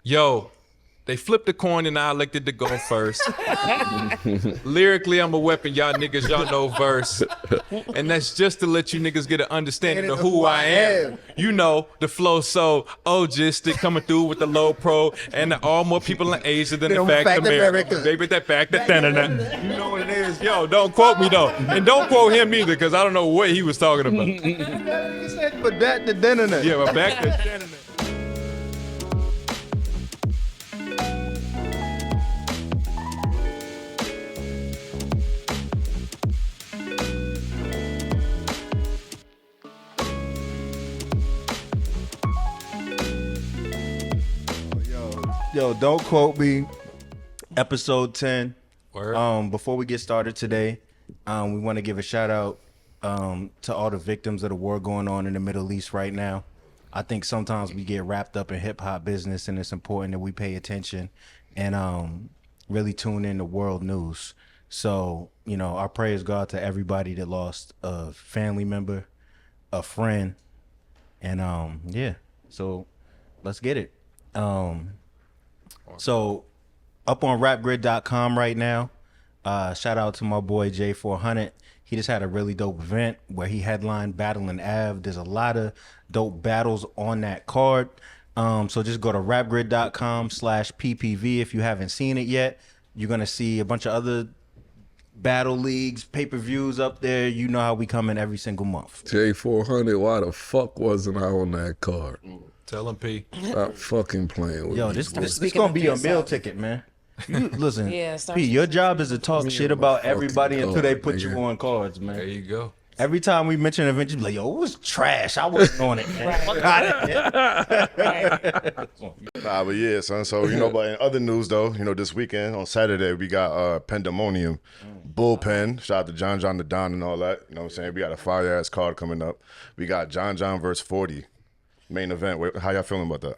Yo, they flipped the coin and I elected to go first. Lyrically, I'm a weapon, y'all niggas, y'all know verse. And that's just to let you niggas get an understanding of who I am. You know, the flow so ogistic, coming through with the low pro, and all more people in Asia than the fact America. Baby, that fact, that You know what it is. Yo, don't quote me though. And don't quote him either, because I don't know what he was talking about. But back to dinner. Yeah, but back to dinner. Yo, don't quote me. Episode 10. Word. Before we get started today, we want to give a shout out to all the victims of the war going on in the Middle East right now. I think sometimes we get wrapped up in hip hop business, and it's important that we pay attention and really tune in to world news. So, you know, our prayers go out to everybody that lost a family member, a friend, and yeah. So let's get it. So up on rapgrid.com right now, shout out to my boy J400. He just had a really dope event where he headlined Battling Ave. There's a lot of dope battles on that card. So just go to rapgrid.com/PPV if you haven't seen it yet. You're going to see a bunch of other battle leagues, pay-per-views up there. You know how we come in every single month. J400, why the fuck wasn't I on that card? Tell him, P. Stop fucking playing with Yo, me. this gonna be your meal ticket, man. You listen, Yeah, P, your job is to talk shit about fucking everybody until they card, put nigga. you on cards, man. There you go. Every time we mention an event, you be like, yo, it was trash. I wasn't on it, man. Fuck out of here. Nah, but yeah, son. So, you know, but in other news, though, you know, this weekend on Saturday, we got Pandemonium, Bullpen. Shout out to John the Don and all that. You know what I'm saying? We got a fire-ass card coming up. We got John versus 40. Main event. How y'all feeling about that?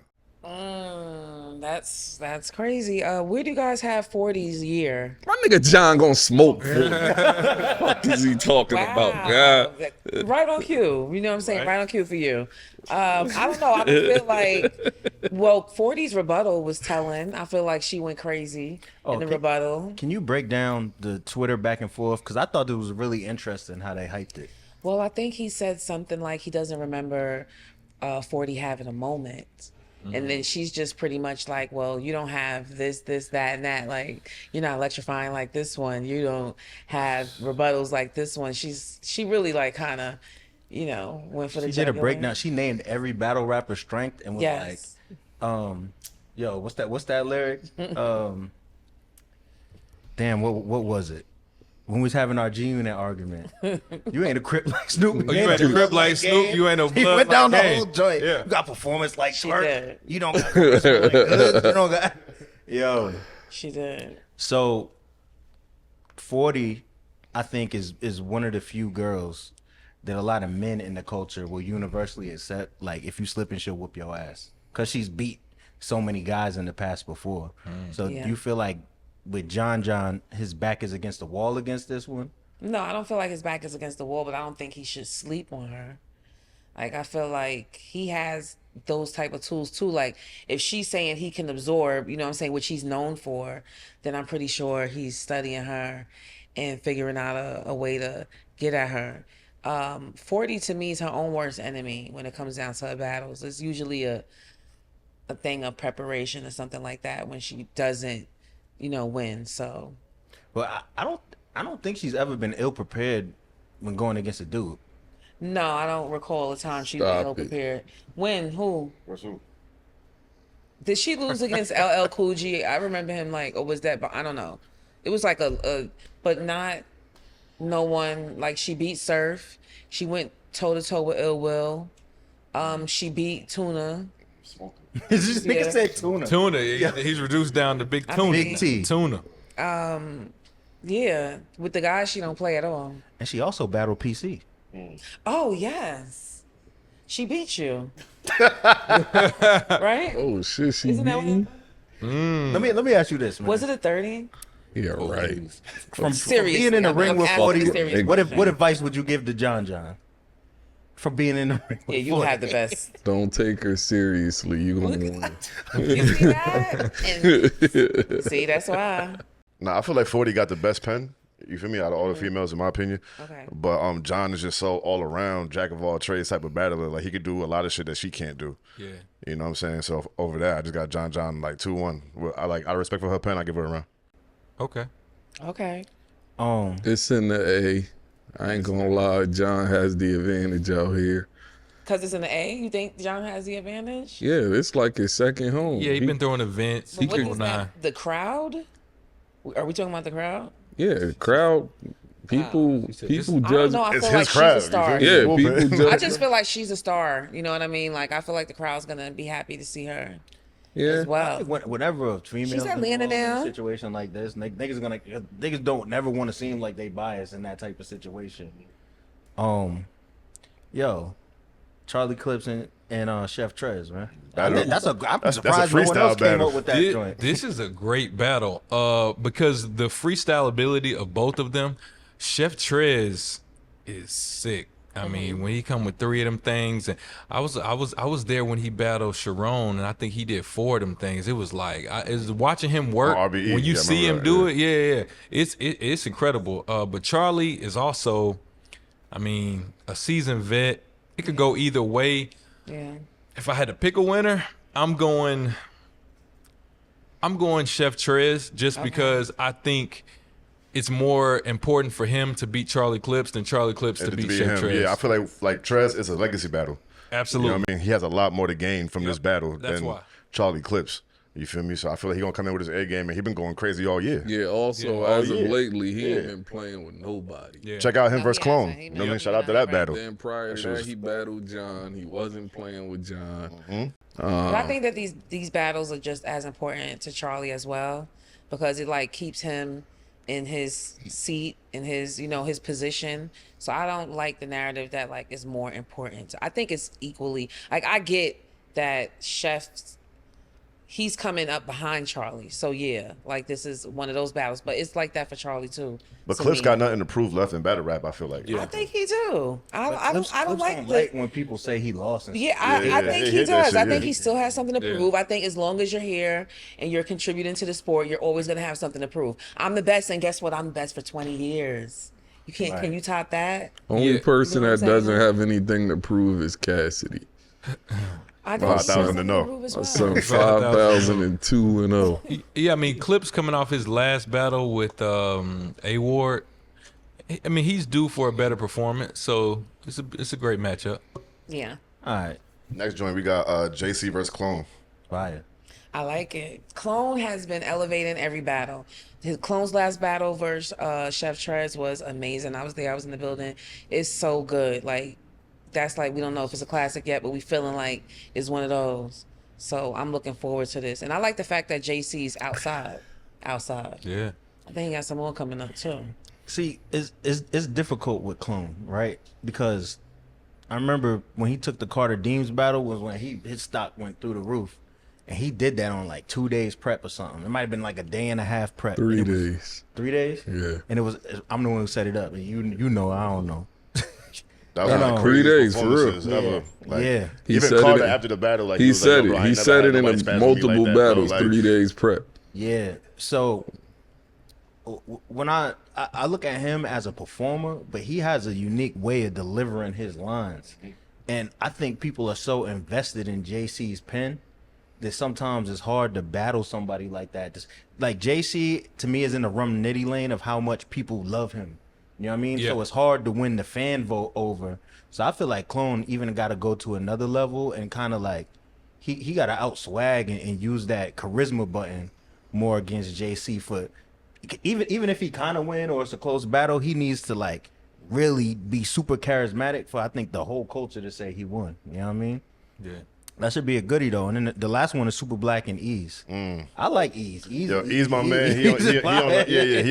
That's crazy. Where do you guys have 40's year? My nigga John gonna smoke. What is he talking about? God. Right on cue. You know what I'm saying? Right on cue for you. I don't know. I feel like, well, 40's rebuttal was telling. I feel like she went crazy in the rebuttal. Can you break down the Twitter back and forth? Because I thought it was really interesting how they hyped it. Well, I think he said something like he doesn't remember 40 having a moment. And then she's just pretty much like, well, you don't have this, that, and that. Like, you're not electrifying like this one. You don't have rebuttals like this one. She really like kind of, you know, went for the She did a jugular. breakdown. She named every battle rapper's strength and was Yes. like, yo, what's that lyric? Damn, what was it? When we was having our G-Unit argument. You ain't a crip like Snoop. Oh, you ain't a crip like Snoop. You ain't no blood. He went down like the Kane. whole joint. Yeah. You got performance like She Twerk. did. You don't got charisma like Goods. You don't got. Yo. She did. So 40, I think, is one of the few girls that a lot of men in the culture will universally accept. Like, if you slipping, she'll whoop your ass. Because she's beat so many guys in the past before. So Yeah. you feel like with John, his back is against the wall against this one? No, I don't feel like his back is against the wall, but I don't think he should sleep on her. Like, I feel like he has those type of tools too. Like, if she's saying he can absorb, you know what I'm saying, which he's known for, then I'm pretty sure he's studying her and figuring out a way to get at her. 40 to me is her own worst enemy when it comes down to her battles. It's usually a thing of preparation or something like that when she doesn't, you know, win. So, Well, I don't think she's ever been ill prepared when going against a dude. no, I don't recall a time she was Stop ill it. prepared. When? Who? What's who? Did she lose against LL Cool G? I remember him like, or was that? But I don't know. It was like but not no one. Like, she beat Surf. She went toe to toe with Ill Will. She beat Tuna. This nigga Yeah. said tuna. Tuna. He's reduced down to Big Tuna. Big T. Tuna. Yeah, with the guy she don't play at all. And she also battled PC. Oh yes, she beat you. Right? Oh shit, she Isn't that what beating? happened? Let me ask you this, man. Was it a 30? Yeah, right. from Seriously, being in the I'm ring with asking 40? a serious What question. advice would you give to John for being in the ring. Yeah, you have the best. Don't take her seriously. You gonna win. You see that? And see, that's why. Nah, I feel like 40 got the best pen. You feel me? Out of all the females, in my opinion. Okay. But John is just so all around, jack of all trades type of battler. Like he could do a lot of shit that she can't do. Yeah. You know what I'm saying? So over there, I just got John like 2-1. Well, out of respect for her pen, I give her a round. Okay. Okay. It's in the A. I ain't gonna lie, John has the advantage out here. Because it's in the A, you think John has the advantage? Yeah, it's like his second home. Yeah, he been throwing events. But what could is that? The crowd? Are we talking about the crowd? Yeah, crowd, people I judge. don't know. I It's feel his like crowd, she's a star. you feel Yeah, me? people judge. I just feel like she's a star. You know what I mean? Like, I feel like the crowd's going to be happy to see her Yeah, as well. Whenever a female She's at Atlanta involved in now. a situation like this, niggas don't never want to seem like they biased in that type of situation. Yo, Charlie Clips and Chef Trez, man. Battle. I'm That's a surprised no one freestyle else came battle. up with that joint. This is a great battle because the freestyle ability of both of them. Chef Trez is sick. I mean, when he come with 3 of them things, and I was there when he battled Sharon, and I think he did 4 of them things. It was like is watching him work RBE, when you yeah, I see him remember do that, it. Yeah. It's incredible. But Charlie is also, I mean, a seasoned vet. It could go either way. Yeah. If I had to pick a winner, I'm going Chef Trez just because I think it's more important for him to beat Charlie Clips than Charlie Clips to beat Chef Trez. Yeah, I feel like Trez is a legacy battle. Absolutely. You know what I mean? He has a lot more to gain from this battle That's than why. Charlie Clips. You feel me? So I feel like he gonna come in with his A game, and he been going crazy all year. yeah. Also, Yeah. as Oh, of yeah. lately, he ain't Yeah. been playing with nobody. Yeah. Check out him No, versus he Clone. hasn't. He You know what I mean? been Shout out to right. that battle. Then prior to That that, shit he battled John. He wasn't playing with John. But I think that these battles are just as important to Charlie as well, because it like keeps him in his seat, in his, you know, his position. So I don't like the narrative that like is more important. I think it's equally like, I get that Chef's, he's coming up behind Charlie. So yeah, like this is one of those battles, but it's like that for Charlie too. But to Clips me. got nothing to prove left in battle rap, I feel like. I think he do. I don't Clips like don't the, when people say he lost. And yeah, Yeah, I think he he hit that does. shit, I think yeah. he still has something to prove. I think as long as you're here and you're contributing to the sport, you're always gonna have something to prove. I'm the best, and guess what? I'm the best for 20 years. You can't. Can you top that? Only Yeah. person You know what that I'm doesn't saying? have anything to prove is Cassidy. I think 5,000 to know. As My well. son 5,002 and 0. Yeah, I mean, Clips coming off his last battle with A Ward. I mean, he's due for a better performance, so it's a great matchup. Yeah, all right, Next joint, we got JC versus Clone. fire. I like it. Clone has been elevating every battle. His Clone's last battle versus Chef Trez was amazing. I was there. I was in the building. It's so good. Like, that's like, we don't know if it's a classic yet, but we feeling like it's one of those. So I'm looking forward to this. And I like the fact that JC's outside. Yeah. I think he got some more coming up too. See, it's difficult with Clone, right? Because I remember when he took the Carter Deems battle was when his stock went through the roof, and he did that on like 2 days prep or something. It might have been like a day and a half prep. 3 And it was- days. 3 days? Yeah. And I'm the one who set it up. And you know, I don't know. That was And, one of the 3 craziest days, for real. performances ever. Like, Yeah. He even said Carter it- after the battle, like He was said like, "Bro, I it. He ain't never said had it in nobody spaz with me like multiple that, bro." battles. Like, 3 days prep. Yeah. So when I look at him as a performer, but he has a unique way of delivering his lines. And I think people are so invested in JC's pen that sometimes it's hard to battle somebody like that. Just, like JC to me is in the rum nitty lane of how much people love him. You know what I mean? Yeah. So it's hard to win the fan vote over. So I feel like Clone even got to go to another level and kind of like he got to outswag and use that charisma button more against JC for even if he kind of win or it's a close battle, he needs to like really be super charismatic for I think the whole culture to say he won. You know what I mean? Yeah. That should be a goodie though. And then the last one is Super Black and Ease. I like Ease. Yo, he's my man. He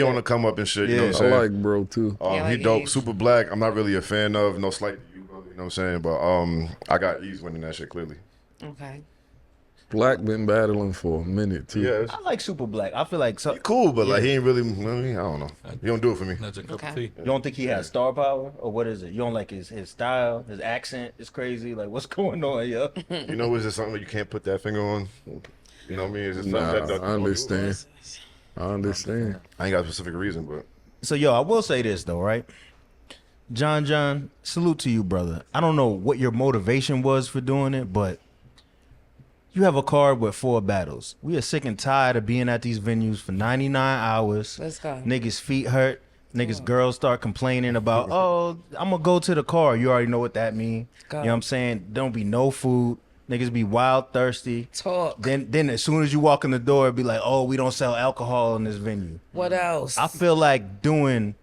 on the come up and shit. You know what I'm I saying? like bro too. Yeah, I He like dope. Ease. Super Black. I'm not really a fan of. No slight to you, brother. You know what I'm saying? But I got Ease winning that shit clearly. Okay. Black been battling for a minute too. Yeah, I like Super Black. I feel like he cool, but like he ain't really. I mean, I don't know. He don't do it for me. That's a cup of Okay. tea. you don't think he has star power, or what is it? You don't like his style, his accent is crazy. Like, what's going on, yo? You know, it's just something that you can't put that finger on. You know what I mean? It's just something Nah, that I understand. I understand. I ain't got a specific reason, but So, yo, I will say this though, right? John, salute to you, brother. I don't know what your motivation was for doing it, but you have a card with 4 battles. We are sick and tired of being at these venues for 99 hours. Let's go. Niggas' feet hurt. Niggas' girls start complaining about, oh, I'm gonna go to the car. You already know what that mean. Go. You know what I'm saying? Don't be no food. Niggas be wild thirsty. Talk. Then as soon as you walk in the door, it'd be like, oh, we don't sell alcohol in this venue. What else? I feel like doing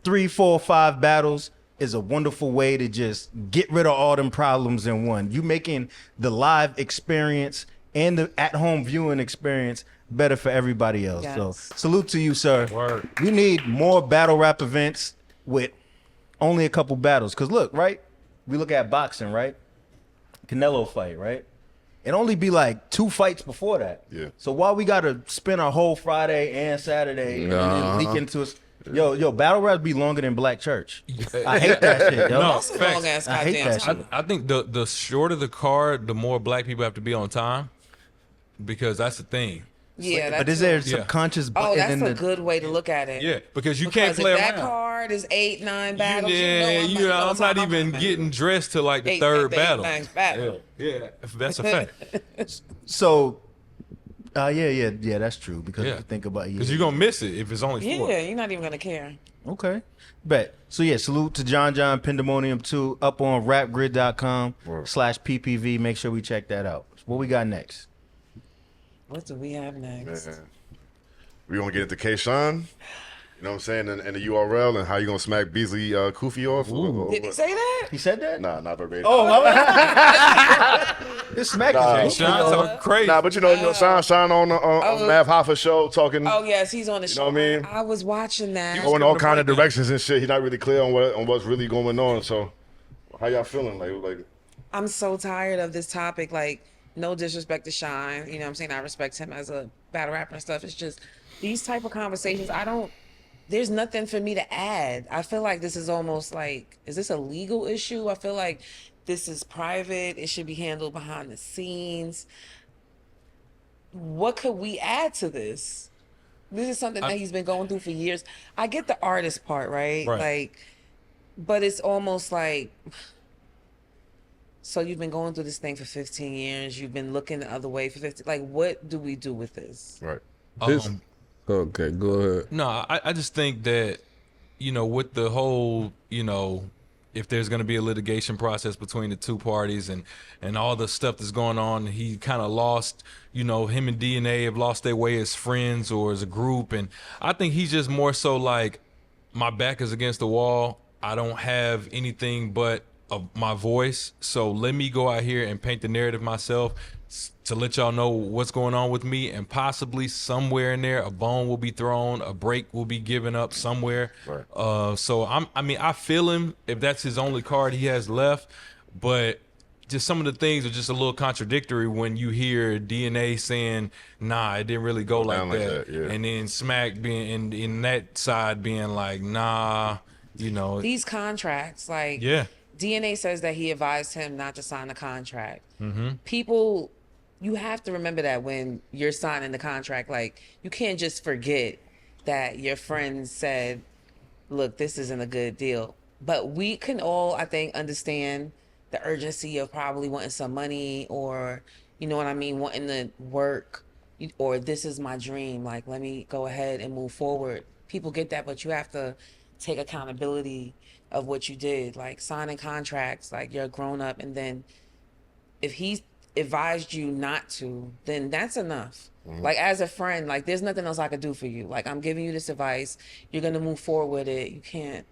3, 4, 5 battles is a wonderful way to just get rid of all them problems in one. You making the live experience and the at-home viewing experience better for everybody else. Yes. So salute to you, sir. Word. We need more battle rap events with only a couple battles. Cause look, right? We look at boxing, right? Canelo fight, right? It only be like 2 fights before that. Yeah. So why we gotta spend our whole Friday and Saturday and then leak into us? Yo, battle raps be longer than Black Church. I hate that shit, yo. No, That's a facts. long ass I hate goddamn that time. shit. I think the shorter the card, the more black people have to be on time, because that's the thing. Yeah, But that's is there a Yeah. subconscious Oh, button that's in a the good way to look at it. Yeah, because you can't play if that around. card is 8, 9 battles. Yeah, you know I'm not even getting dressed to like the Eight, third eight, battle. ninth battle. Yeah, that's a fact. So yeah, that's true. Because Yeah. if you think about it. Because you're gonna miss it if it's only 4. Yeah, you're not even gonna care. Okay. Bet. So yeah, salute to John Pandemonium 2 up on rapgrid.com/PPV. Make sure we check that out. What we got next? What do we have next? man, we gonna get into K-Sean. You know what I'm saying? And the URL and how you gonna smack Beasley Koofy off. Did he say that? He said that? Nah, not verbatim. Oh, this smack Nah. is Sean talking crazy. Nah, but you know, Sean on Mav Hoffa show talking. Oh yes, he's on the show. know what I mean? I was watching that. Going all giving a kind of breakdown. directions and shit. He's not really clear on what's really going on. So, how y'all feeling? Like I'm so tired of this topic. Like, no disrespect to Shine. You know what I'm saying? I respect him as a battle rapper and stuff. It's just these type of conversations, there's nothing for me to add. I feel like this is almost like, is this a legal issue? I feel like this is private. It should be handled behind the scenes. What could we add to this? This is something that he's been going through for years. I get the artist part, right? Right. Like, but it's almost like, so you've been going through this thing for 15 years. You've been looking the other way for 15. Like, what do we do with this? right. This, okay, go ahead. No, I just think that, with the whole, if there's going to be a litigation process between the two parties and all the stuff that's going on, he kind of lost, him and DNA have lost their way as friends or as a group. And I think he's just more so like, my back is against the wall. I don't have anything but my voice. So let me go out here and paint the narrative myself to let y'all know what's going on with me, and possibly somewhere in there a bone will be thrown, a break will be given up somewhere. Right. So I feel him if that's his only card he has left, but just some of the things are just a little contradictory when you hear DNA saying, nah, it didn't really go like down like that. that, yeah. And then Smack being in that side being like, nah, These contracts, like, yeah. DNA says that he advised him not to sign the contract. Mm-hmm. People, you have to remember that when you're signing the contract, like, you can't just forget that your friends said, look, this isn't a good deal. But we can all, I think, understand the urgency of probably wanting some money, or, you know what I mean, wanting to work, or this is my dream. Like, let me go ahead and move forward. People get that, but you have to take accountability of what you did. Like, signing contracts, like, you're a grown up, and then if he advised you not to, then that's enough. Mm-hmm. Like, as a friend, like, there's nothing else I could do for you. Like, I'm giving you this advice. You're gonna move forward with it. You can't,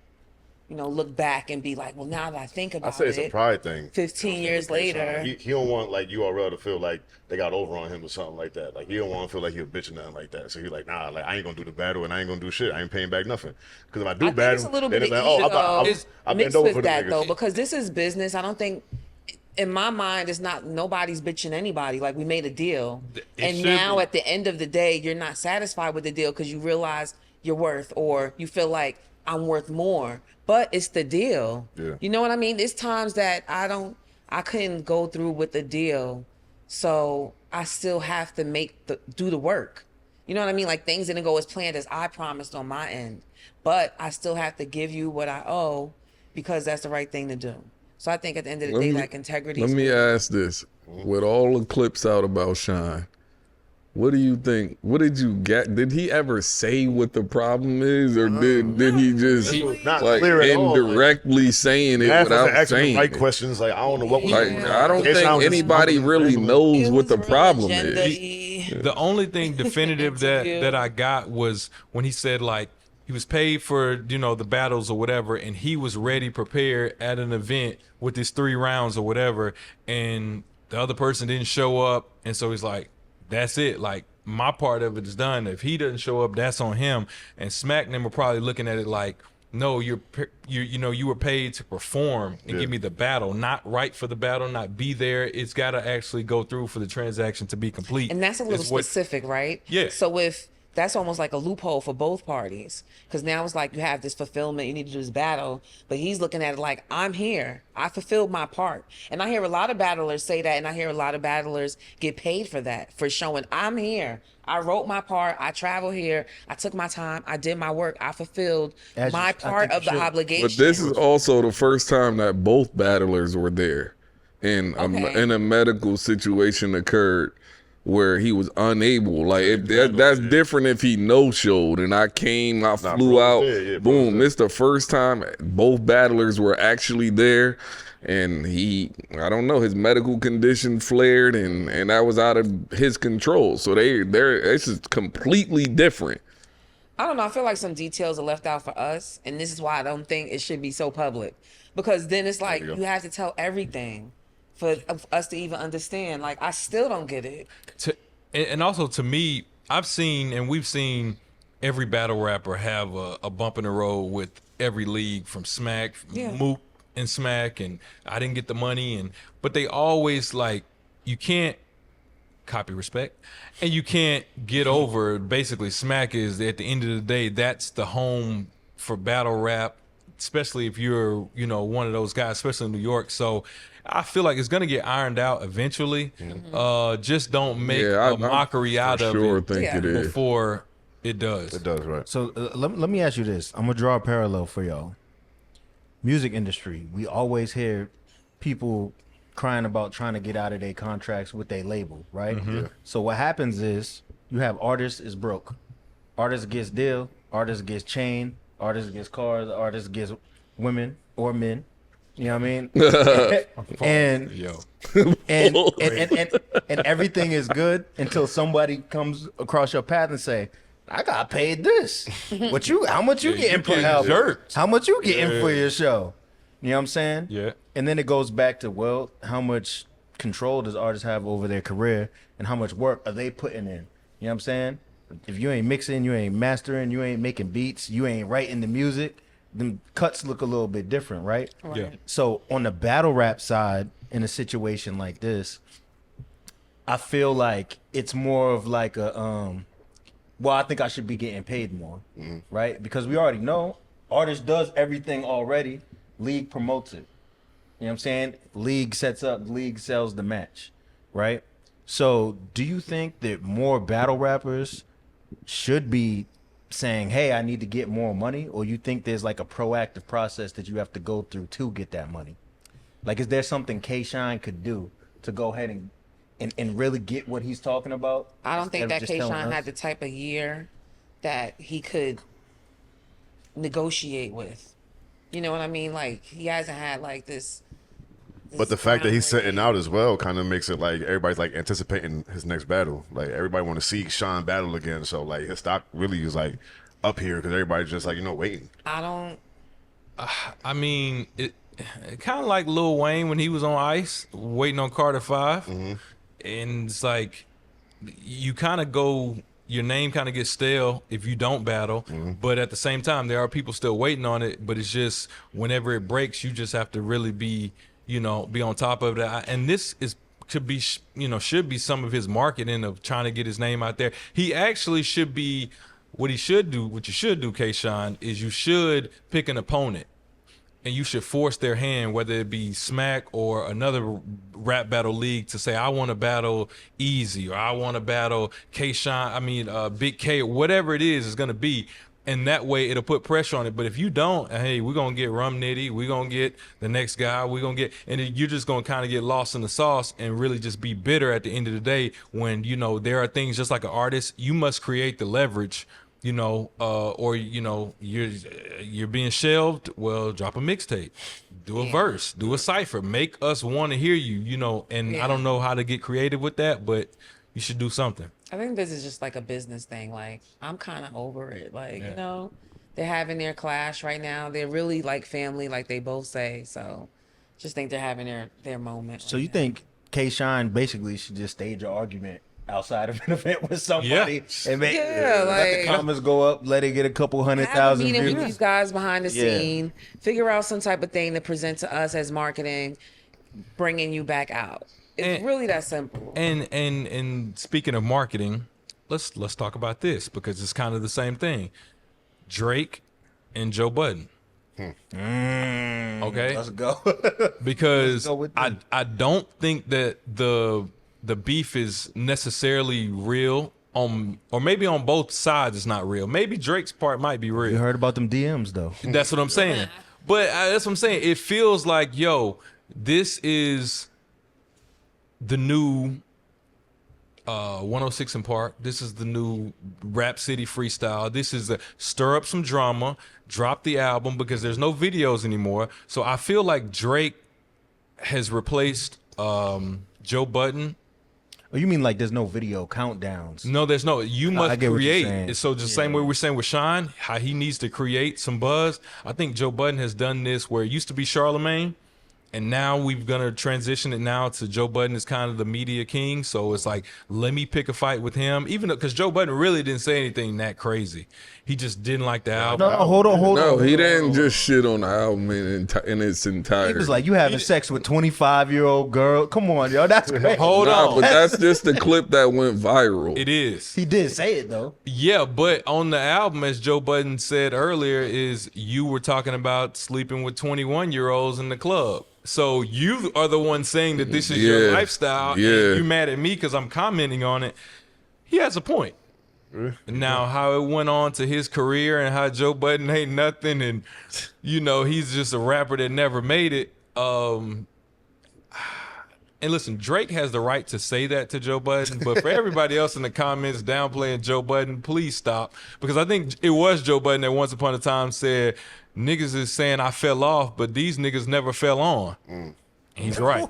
look back and be like, well, now that I think about I say it's a pride thing. 15 years later. He don't want like URL to feel like they got over on him or something like that. Like, he don't want to feel like he a bitch or nothing like that. So he's like, nah, like, I ain't gonna do the battle and I ain't gonna do shit. I ain't paying back nothing. Because if I do I think battle, it's a little then bit it's of like, ego I bend mixed over with for the that, niggas. though, because this is business. I don't think in my mind, it's not nobody's bitching anybody. Like we made a deal, and should now be. at the end of the day, you're not satisfied with the deal because you realize your worth, or you feel like I'm worth more. But it's the deal. Yeah. You know what I mean? There's times that I couldn't go through with the deal, so I still have to do the work. You know what I mean? Like things didn't go as planned as I promised on my end, but I still have to give you what I owe because that's the right thing to do. So I think at the end of the day, like integrity. Let me ask this: with all the clips out about Shine, what do you think? What did you get? Did he ever say what the problem is, or did he just Not like clear at all, like- indirectly saying it Half wasn't without asking the saying right it? questions. Like I don't know what was. Like I don't It think sounds just anybody mumbling, really rambling. knows It what was the real problem agenda-y. is. The only thing definitive Interview. that I got was when he said like he was paid for, you know, the battles or whatever, and he was ready, prepared at an event with his 3 rounds or whatever, and the other person didn't show up, and so he's like, that's it. Like my part of it is done. If he doesn't show up, that's on him. And Smack them were probably looking at it like, no, you were paid to perform and give me the battle, not write for the battle, not be there. It's got to actually go through for the transaction to be complete. And that's a little It's what- specific, right? Yeah. So if that's almost like a loophole for both parties, because now it's like you have this fulfillment, you need to do this battle, but he's looking at it like, I'm here, I fulfilled my part. And I hear a lot of battlers say that, and I hear a lot of battlers get paid for that, for showing I'm here, I wrote my part, I traveled here, I took my time, I did my work, I fulfilled As you- my I part think of you the should. obligation. But this is also the first time that both battlers were there, and Okay. a medical situation occurred where he was unable. Like that's different if he no showed and I came, I flew bro out, was there, yeah, bro was boom. there. It's the first time both battlers were actually there, and I don't know, his medical condition flared, and that was out of his control. So this is completely different. I don't know. I feel like some details are left out for us, and this is why I don't think it should be so public. Because then it's like you have to tell everything for us to even understand. Like I still don't get it. And also to me, I've seen and we've seen every battle rapper have a bump in the road with every league, from Smack, Yeah. Mook and Smack, and I didn't get the money, but they always like, you can't copy respect, and you can't get over. Basically, Smack is at the end of the day, that's the home for battle rap, especially if you're, one of those guys, especially in New York. So I feel like it's gonna get ironed out eventually. Just don't make a mockery out of it Think Yeah. it is. before it does. It does, right? So let me ask you this. I'm gonna draw a parallel for y'all. Music industry. We always hear people crying about trying to get out of their contracts with their label, right? Yeah. So what happens is you have artists is broke. Artists gets deal. Artists gets chain. Artists gets cars. Artists gets women or men. You know what I mean? and Yo, and everything is good until somebody comes across your path and say, I got paid this. How much you getting per getting album? jerked. How much you getting for your show? You know what I'm saying? Yeah. And then it goes back to, well, how much control does artists have over their career, and how much work are they putting in? You know what I'm saying? If you ain't mixing, you ain't mastering, you ain't making beats, you ain't writing the music, then cuts look a little bit different, right? yeah. So on the battle rap side, in a situation like this, I feel like it's more of like a well, I think I should be getting paid more, right? Because we already know artist does everything already. League promotes it. You know what I'm saying? League sets up, league sells the match, right? So do you think that more battle rappers should be saying, hey, I need to get more money? Or you think there's like a proactive process that you have to go through to get that money? Like, is there something K-Shine could do to go ahead and really get what he's talking about? I don't think instead of that just telling K-Shine us? had the type of year that he could negotiate with. You know what I mean? Like he hasn't had like this. But the fact that he's groundbreaking- sitting out as well kind of makes it like everybody's like anticipating his next battle. Like everybody want to see Sean battle again. So like his stock really is like up here because everybody's just like waiting. I don't. I mean, it kind of like Lil Wayne when he was on Ice, waiting on Carter 5. And it's like, you kind of go, your name kind of gets stale if you don't battle. But at the same time, there are people still waiting on it. But it's just, whenever it breaks, you just have to really be be on top of that. And this is should be some of his marketing of trying to get his name out there. He actually should be what you should do, Kayshawn, is you should pick an opponent and you should force their hand, whether it be Smack or another rap battle league, to say, I want to battle Easy, or I want to battle Kayshawn, Big K, whatever it is going to be. And that way it'll put pressure on it. But if you don't, hey, we're going to get Rum Nitty, we're going to get the next guy, and then you're just going to kind of get lost in the sauce and really just be bitter at the end of the day when, there are things just like an artist, you must create the leverage, or, you're being shelved. Well, drop a mixtape, do a verse, do a cypher, make us want to hear you, and I don't know how to get creative with that, but you should do something. I think this is just like a business thing. Like, I'm kind of over it. Like, they're having their clash right now. They're really like family, like they both say. So just think they're having their moment. So you think Kayshawn basically should just stage an argument outside of an event with somebody and make let the comments go up, let it get a couple 100,000 views. views. With these guys behind the scene, figure out some type of thing to present to us as marketing, bringing you back out. It's really that simple. And speaking of marketing, let's talk about this because it's kind of the same thing. Drake and Joe Budden. Okay, let's go. Because let's go I don't think that the beef is necessarily real or maybe on both sides it's not real. Maybe Drake's part might be real. You heard about them DMs though. That's what I'm saying. But that's what I'm saying. It feels like, this is the new 106 in Park. This is the new Rap City freestyle. This is a stir up some drama, drop the album, because there's no videos anymore. So I feel like Drake has replaced Joe Budden. Oh, you mean like there's no video countdowns? No, there's no. You must I get what you're saying. create. So just same way we're saying with Sean, how he needs to create some buzz. I think Joe Budden has done this where it used to be Charlemagne, and now we're gonna transition it now to Joe Budden is kind of the media king. So it's like, let me pick a fight with him, even though because Joe Budden really didn't say anything that crazy. He just didn't like the album. No, hold on. No, he didn't just shit on the album in its entirety. He was like, you having sex with 25-year-old girl? Come on, yo, that's crazy. Hold on. But that's just the clip that went viral. It is. He did say it though. Yeah, but on the album, as Joe Budden said earlier, is you were talking about sleeping with 21-year-olds in the club. So you are the one saying that this is your lifestyle. Yeah. And you mad at me because I'm commenting on it. He has a point. Now, how it went on to his career and how Joe Budden ain't nothing and, he's just a rapper that never made it. And listen, Drake has the right to say that to Joe Budden, but for everybody else in the comments downplaying Joe Budden, please stop. Because I think it was Joe Budden that once upon a time said, niggas is saying I fell off, but these niggas never fell on. He's right.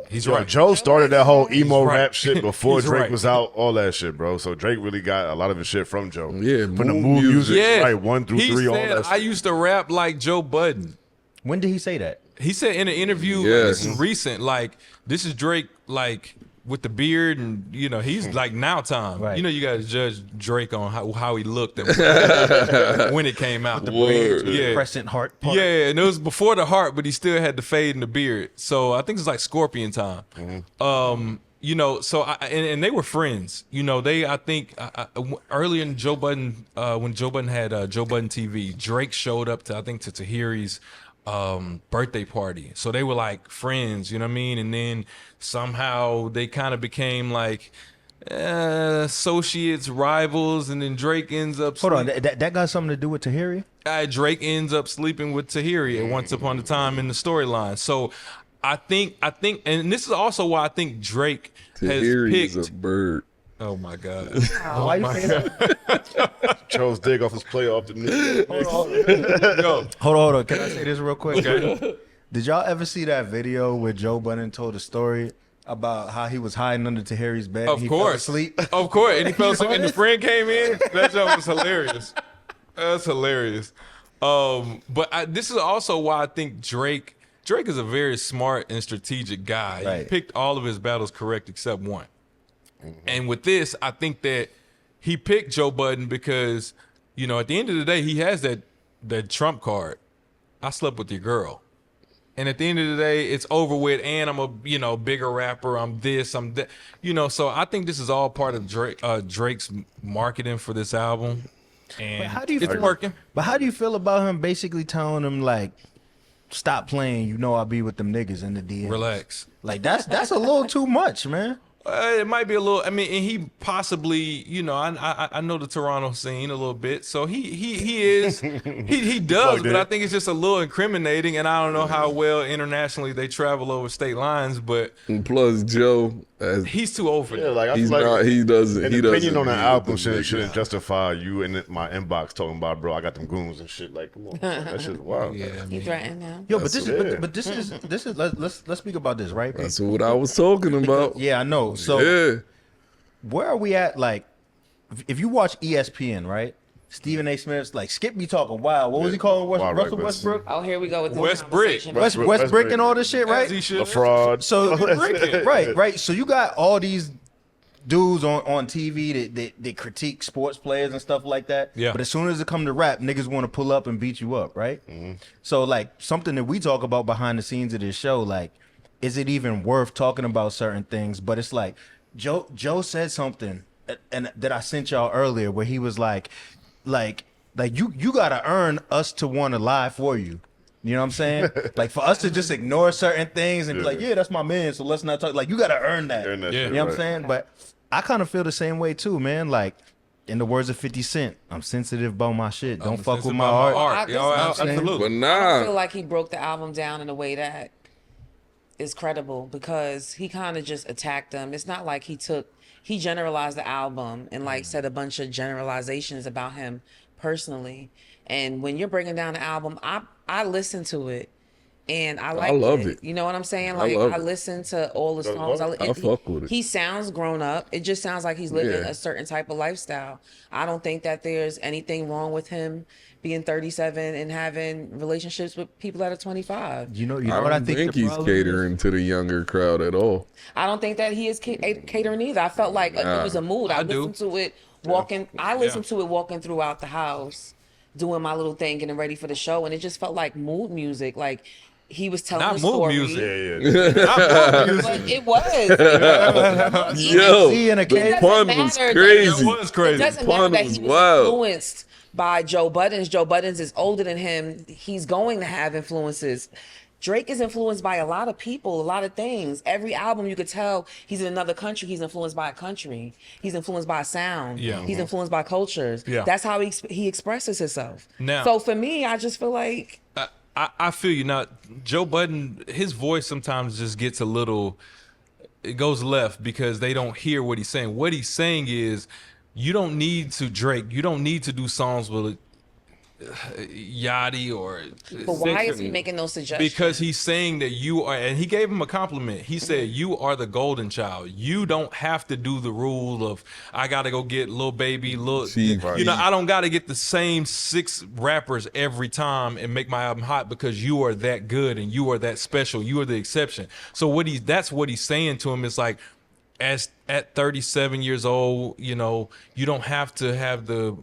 He's right. Joe started that whole emo right. rap shit before He's Drake right. was out, all that shit, bro. So Drake really got a lot of his shit from Joe. Yeah, from the Mood Mood music, Yeah. right, 1 through He 3, all said, that shit. I used to rap like Joe Budden. When did he say that? He said in an interview, Yes. this is recent, like, this is Drake, like, with the beard, and, he's like now time. Right. You got to judge Drake on how he looked when it came out. Word. Yeah. Crescent heart part. Yeah, and it was before the heart, but he still had the fade in the beard. So I think it's like Scorpion time. So and they were friends. I think early in Joe Budden, when Joe Budden had Joe Budden TV, Drake showed up to Tahiri's birthday party. So they were like friends, you know what I mean? And then somehow they kind of became like associates, rivals, and then Drake ends up Hold on, that got something to do with Tahiri? Drake ends up sleeping with Tahiri at once upon a time in the storyline. So I think, and this is also why I think Drake has Tahiri picked. is a bird. Oh my God! Why you say that? Chose dig off his play off the knee. Yo, Hold on. Can I say this real quick? okay. Did y'all ever see that video where Joe Budden told a story about how he was hiding under Tahiri's bed? Of and he course, fell asleep. of course, and he fell asleep, and the friend came in. That joke was hilarious. That's hilarious. But this is also why I think Drake is a very smart and strategic guy. Right. He picked all of his battles correct except one. And with this, I think that he picked Joe Budden because, at the end of the day, he has that trump card. I slept with your girl. And at the end of the day, it's over with, and I'm a bigger rapper. I'm this, I'm that. So I think this is all part of Drake's marketing for this album, and But how do you it's feel, working. But how do you feel about him basically telling him like, stop playing? I'll be with them niggas in the DM. Relax. Like that's a little too much, man. It might be a little. I mean, and he possibly, I know the Toronto scene a little bit, so he is he does, but I think it's just a little incriminating, and I don't know how well internationally they travel over state lines, but And plus, Joe, he's too old for Yeah, that. like I he's feel like not. He doesn't. an He doesn't. opinion on an be album with them niggas. shouldn't justify you in my inbox talking about, bro, I got them goons and shit. Like, come on, that shit's wild. Yeah, He threatened him. Yo, but this That's- is but this is let's speak about this, right? That's what I was talking about. Yeah, I know. So Yeah. where are we at? Like, if you watch ESPN, right? Stephen A. Smith's like Skip be talking wild. What was he calling Wild Russell Records. Westbrook? Oh, here we go with the Westbrook. conversation. Westbrook and all this shit, right? As he should. A fraud. So right. So you got all these dudes on TV that critique sports players and stuff like that. Yeah. But as soon as it come to rap, niggas want to pull up and beat you up, right? So like something that we talk about behind the scenes of this show, like, is it even worth talking about certain things? But it's like Joe said something and that I sent y'all earlier where he was like you gotta earn us to want to lie for you. You know what I'm saying? Like for us to just ignore certain things and be like, yeah, that's my man, so let's not talk. Like you gotta earn that. Earn that Yeah. shit, You know what I'm right. saying? But I kind of feel the same way too, man. Like in the words of 50 Cent, I'm sensitive about my shit. Don't fuck with my art. I- Yo, listen, But absolutely. I feel nah. like he broke the album down in a way that is credible because he kind of just attacked them. It's not like he generalized the album and like said a bunch of generalizations about him personally. And when you're breaking down the album, I listen to it and I like love it. it. You know what I'm saying? I Like love I it. listen to all the songs. I fuck with it. He sounds grown up. It just sounds like he's living Yeah. a certain type of lifestyle. I don't think that there's anything wrong with him being 37 and having relationships with people that are 25. You know I what I don't think think the he's problem is? catering to the younger crowd at all. I don't think that he is catering either. I felt like it was a mood. I do. listened to it walking. I listened to it walking throughout the house, doing my little thing, getting ready for the show, and it just felt like mood music. Like he was telling Not a mood story. music. Yeah. But it was. Yo, C and a K. the It pun doesn't was matter that- crazy. It was crazy. It doesn't Pun matter that was he was wild. influenced by Joe Budden's. Joe Budden's is older than him. He's going to have influences. Drake is influenced by a lot of people, a lot of things. Every album you could tell he's in another country. He's influenced by a country. He's influenced by a sound. Yeah. He's influenced by cultures. Yeah. That's how he expresses himself. Now- So for me, I just feel like I feel you. Now, Joe Budden, his voice sometimes just gets a little, it goes left because they don't hear what he's saying. What he's saying is, you don't need to do songs with Yachty or. but why is he making those suggestions? Because he's saying that you are, and he gave him a compliment. He said, you are the golden child. You don't have to do the rule of, I got to go get Lil Baby, Chief. I don't got to get the same 6 rappers every time and make my album hot because you are that good and you are that special. You are the exception. So that's what he's saying to him. It's like, at 37 years old, you don't have to have the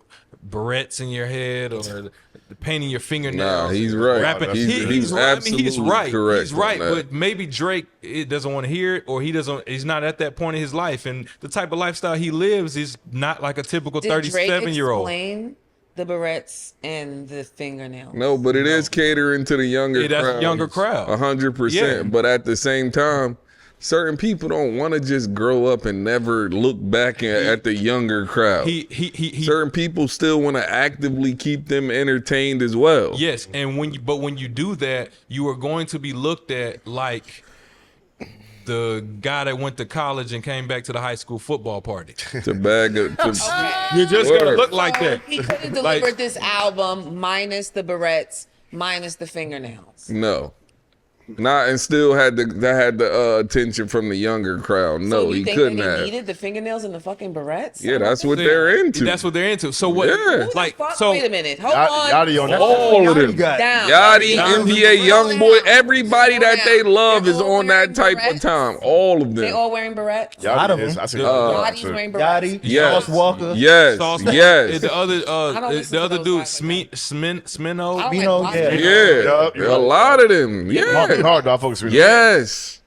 barrettes in your head or the painting your fingernails. Nah, he's right. Rapping. He's right. I mean, he's absolutely right. correct He's right. on that. But maybe Drake doesn't want to hear it, or he's not at that point in his life, and the type of lifestyle he lives is not like a typical Did Drake 37-year-old. explain the barrettes and the fingernails? No, but it is catering to the younger Yeah, that's crowd. younger crowd. 100%. Yeah. But at the same time, certain people don't want to just grow up and never look back at the younger crowd. He Certain people still want to actively keep them entertained as well. Yes, and when you do that, you are going to be looked at like the guy that went to college and came back to the high school football party. To bag up. You just gotta Word. look like So that. he could have delivered this album minus the barrettes, minus the fingernails. No. Not and still had the attention from the younger crowd. No, So you he think couldn't that he have. needed the fingernails and the fucking barrettes? Yeah, that's what they're into. That's what they're into. So what? Yeah. Like Fuck, so. wait a minute. Hold Yachty on. on that. All of them. got Down. Yachty, Down. NBA, Youngboy, everybody that they love They're is all on that wearing type of barrettes? time. All of They them. all wearing barrettes? lot of Yachty is. them. I see Yachty's wearing barrettes. Yachty, Yes. Sauce Walker. Yes. Sauce- Yes. The other don't listen the to other those dude, guys like Smino. I don't Vino, like yeah. Boston. Yeah. Yup, yup. A lot of them. Yeah. working hard though. I focus really Yes.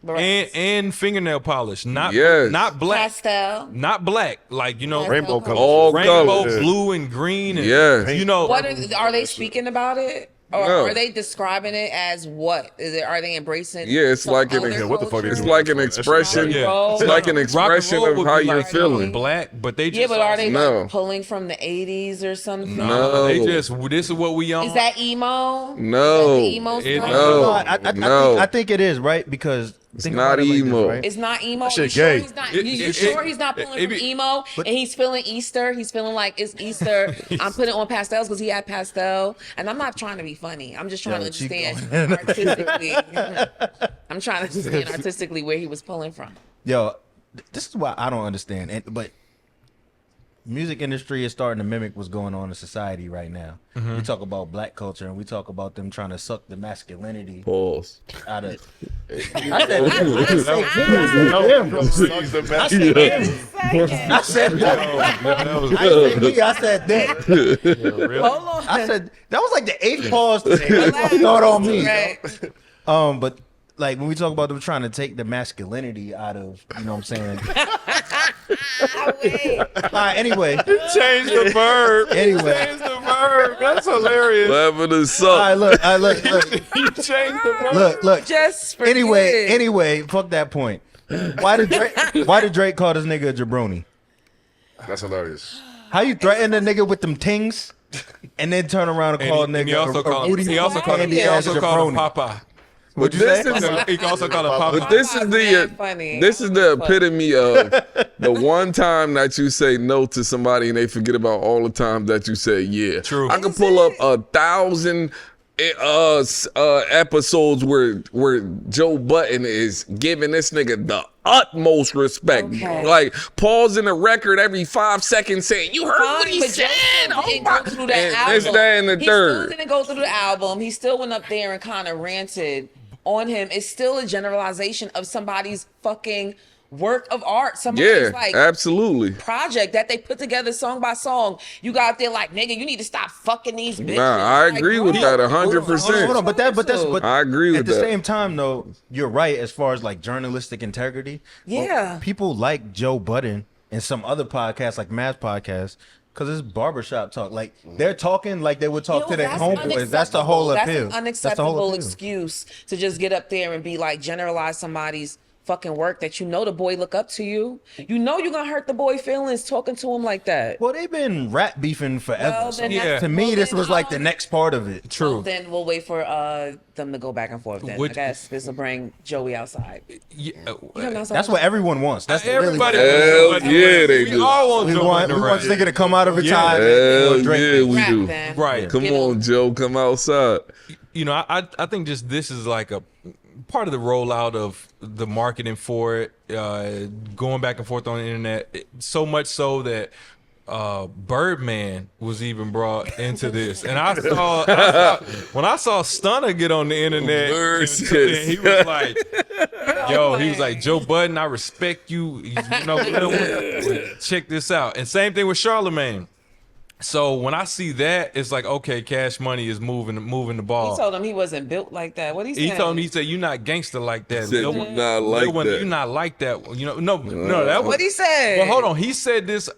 and fingernail polish, not Yes. not black, Pastel. not black, like rainbow colors. All rainbow, colors. blue and green, and Yes. you know, What are they speaking about it? Or No. are they describing it as what? Are they embracing? Yeah, it's some like an other what the fuck culture? is It's like an That shit expression. Yeah. It's like an expression roll of would how be you're like feeling. black, but they just Yeah, but are they No. like pulling from the 80s or something? No. They just this is what we on. Is that emo? No. Is that the emo It- style? No. No. I think it is, right? Because think not about it like this, emo. right? It's not emo. shit You sure gay. he's not? It- You it- sure it- he's not pulling it- from it- emo? And he's feeling Easter. He's feeling like it's Easter. I'm putting on pastels because he had pastel. And I'm not trying to be funny. I'm just trying to keep understand artistically. I'm trying to understand artistically where he was pulling from. Yo, this is why I don't understand. But music industry is starting to mimic what's going on in society right now. We talk about black culture and we talk about them trying to suck the masculinity Pause. out of. I said that. Hold on. I said that was like the 8th pause today. Thought on me. Right. But like when we talk about them trying to take the masculinity out of, you know what I'm saying? All right, anyway. Change the verb. Anyway. Change the verb. That's hilarious. Laughing to All suck. right, look. You change the verb. Look. Just forget it. Anyway, fuck that point. Why did Drake call this nigga a jabroni? That's hilarious. How you threaten a nigga with them tings and then turn around and call a nigga he also a called booty he also called candy he ass also called him jabroni? Papa. What'd you This say? is He also called him But Papa. this is the Funny. this is the epitome of the one time that you say no to somebody and they forget about all the times that you say yeah. True. I could pull up 1,000 episodes where Joe Budden is giving this nigga the utmost respect. Okay. Like pausing the record every 5 seconds saying, "You heard what Fine, he but said." Joe Oh didn't my. go through that And album. this, that, and the He third. still didn't go through the album. He still went up there and kind of ranted on him. It's still a generalization of somebody's fucking work of art. Somebody's Yeah, like absolutely. project that they put together song by song. You got out there like, nigga, you need to stop fucking these bitches. Nah, I Like, agree with bro, that Hold 100%. on, but I agree with at the that. same time, though, you're right as far as like journalistic integrity. Yeah. But people like Joe Budden and some other podcasts like Mass Podcast because it's barbershop talk. Like they're talking like they would talk Yo, to their that's homeboys. That's the whole appeal. That's an That's the unacceptable whole appeal. excuse to just get up there and be like generalize somebody's fucking work that you know the boy look up to you. You know you're gonna hurt the boy feelings talking to him like that. Well, they've been rap beefing forever. Well, So then Yeah. that's- to me, well, this then, was like the next part of it. True. Well, then we'll wait for them to go back and forth. Then Which- I guess this will bring Joey outside. Yeah, That's what everyone wants. That's everybody. really Hell yeah, they we do. all want we Joe want. Budden We want to this nigga to come out of retirement. Hell or Drake. yeah, we Rap, do. then. Right. Come Give him- on, Joe, come outside. You know, I think just this is like a part of the rollout of the marketing for it, going back and forth on the internet. So much so that Birdman was even brought into this, and I saw when I saw Stunner get on the internet, Versus. and he was like, "Yo," he was like, "Joe Budden, I respect you. Check this out." And same thing with Charlemagne. So when I see that, it's like, okay, Cash Money is moving the ball. He told him he wasn't built like that. What he He said? told him, he said, "You're not gangster like that. Said Lil- you not Lil like Wayne, that. You're not like that. You know, no, that was." What he said? Well, hold on. He said this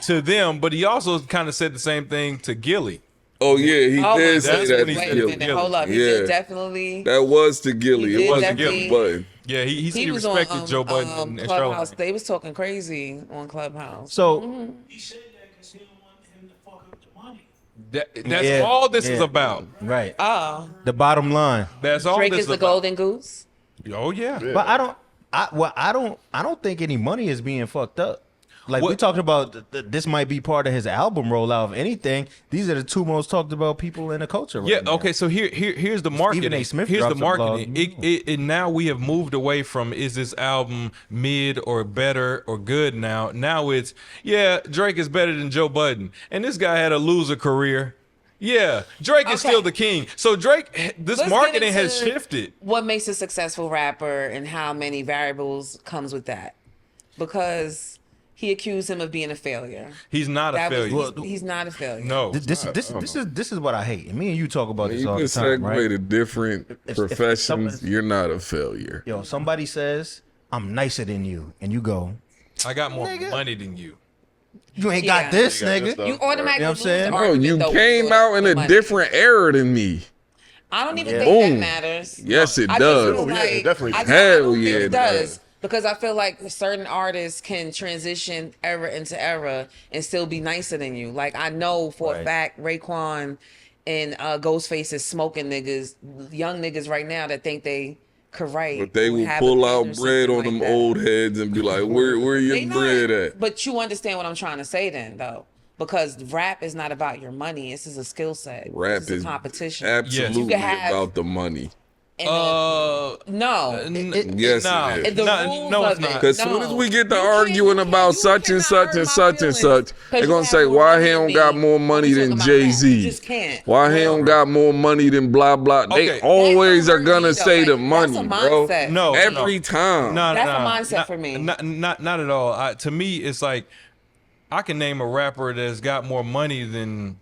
to them, but he also kind of said the same thing to Gillie. Oh yeah, he Oh, did that's say what that he to said. Wait a Gillie. minute, hold up. He Yeah. did definitely. That was to Gillie. He It did wasn't definitely- Gillie Budden. Yeah, he said he was respected on Joe Budden and Clubhouse. Charlemagne. They was talking crazy on Clubhouse. So He said that because he don't want him to fuck up the money. That's Yeah, all this is yeah. about. right, Oh, the bottom line. That's all Drake this is the about. golden goose. Oh yeah. But I don't think any money is being fucked up. Like we What- talked about, this might be part of his album rollout. If anything, these are the two most talked about people in the culture. Right Yeah. now. Okay. So here's the marketing. A. Smith Here's the drops a blog. marketing. It now we have moved away from is this album mid or better or good now. Now it's Drake is better than Joe Budden, and this guy had a loser career. Yeah, Drake is Okay. still the king. So Drake, this Let's marketing get has into shifted. What makes a successful rapper and how many variables comes with that? Because he accused him of being a failure. He's not a That was, failure. he's not a failure. No. This is what I hate. And me and you talk about this You all can the time, segue right? to different if professions. someone- You're not a failure. Yo, somebody says I'm nicer than you, and you go, I got more Nigga. money than you. you ain't Yeah. got this, You got nigga. this, though. You automatically You know what I'm lose saying? the Bro, Bro, argument, you though, came with out in a money. different era than me. I don't even Yeah. think Boom. that matters. Yes, it I does. Just feel Oh, yeah, like, it definitely I does. don't Hell think yeah, it it does. does. Because I feel like certain artists can transition era into era and still be nicer than you. Like I know for a Right. fact Raekwon and Ghostface is smoking niggas, young niggas right now that think they could write. But they or will have a pull pen out or bread something on them like that. old heads and be like, where They your not. bread at? But you understand what I'm trying to say then, though. Because rap is not about your money. This is a skill set. Rap This is is a competition. absolutely You can have- about the money. And no. Yes, nah, it is. The nah, rules no, it's of it. not. Because soon as we get to You arguing can't- about you such and cannot such hurt and my such and feelings such, 'cause they're you gonna have say, more why money he than don't me. got more money You than talking about that. You Jay-Z? just can't. Why he don't got more money than blah blah? They Okay. always That are hurt gonna me, though. say Like, the that's money, a bro. mindset. No, Every no. time. No, That's a no, mindset not- for me. Not at all. To me, it's like I can name a rapper that's got more money than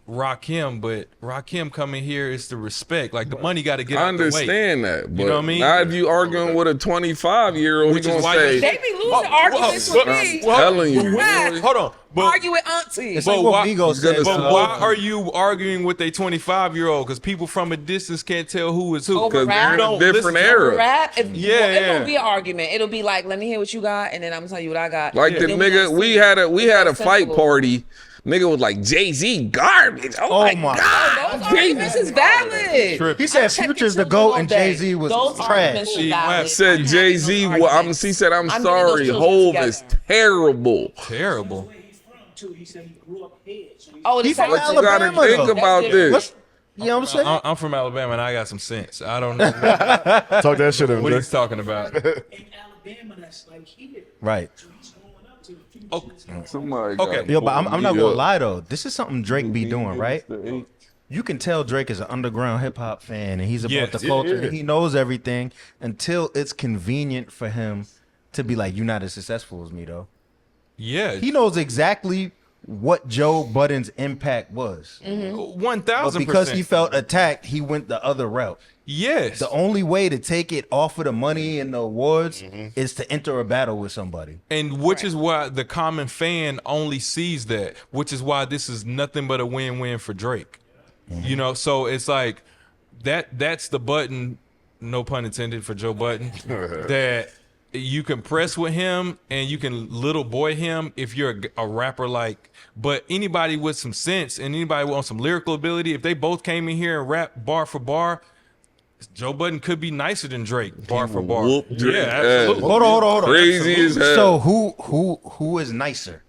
Rakim, but Rakim coming here is the respect. Like the money got to get I out the way. understand that, but know what I mean? now if you arguing with a 25-year-old, Which he's is gonna why say, They be losing arguments with me. telling you, Yeah. boy. Hold on, but Argue with auntie. It's But like what why- Migos He's gonna said. say- but why are you arguing with a 25-year-old? Because people from a distance can't tell who is who. Over Because rap? they're in Don't a different listen to era. Rap, it Yeah. won't be an argument. It'll be like, let me hear what you got, and then I'm gonna tell you what I got. Like the Then nigga, gonna we see. had a It's that fight simple. party. Nigga was like, Jay-Z garbage. Oh, my my God. Those arguments is valid. Trip. He said I check Future's your the children GOAT all and day. Jay-Z was Those trash. arguments is valid. Said I'm having Jay-Z, those well, arguments. he said, I'm getting sorry, those children Hov together. is terrible. Terrible. Where he's from too. He said he grew up here. So he Oh, He the from But fact- you gotta Alabama, think though. about That's this. What's, you know what I'm saying? I'm from Alabama and I got some sense. I don't know Talk that shit in what there. he's talking about. in Alabama. That's like here. Right. So he's going up to the future. Oh, Somebody Okay. gotta Yo, but I'm pull not me gonna up. lie though. This is something Drake be doing, right? You can tell Drake is an underground hip hop fan and he's about Yes. the culture. Yeah. He knows everything until it's convenient for him to be like, "You're not as successful as me, though." yeah. He knows exactly what Joe Budden's impact was. Mm-hmm. 1,000%. But because he felt attacked, he went the other route. Yes. The only way to take it off of the money and the awards is to enter a battle with somebody. And which is why the common fan only sees that, which is why this is nothing but a win-win for Drake. You know, so it's like that's the button, no pun intended, for Joe Budden, that you can press with him and you can little boy him if you're a rapper but anybody with some sense and anybody with some lyrical ability, if they both came in here and rap bar for bar, Joe Budden could be nicer than Drake bar for bar. whoop Drake Yeah, ass. absolutely. Hold on. Crazy as hell. So who is nicer?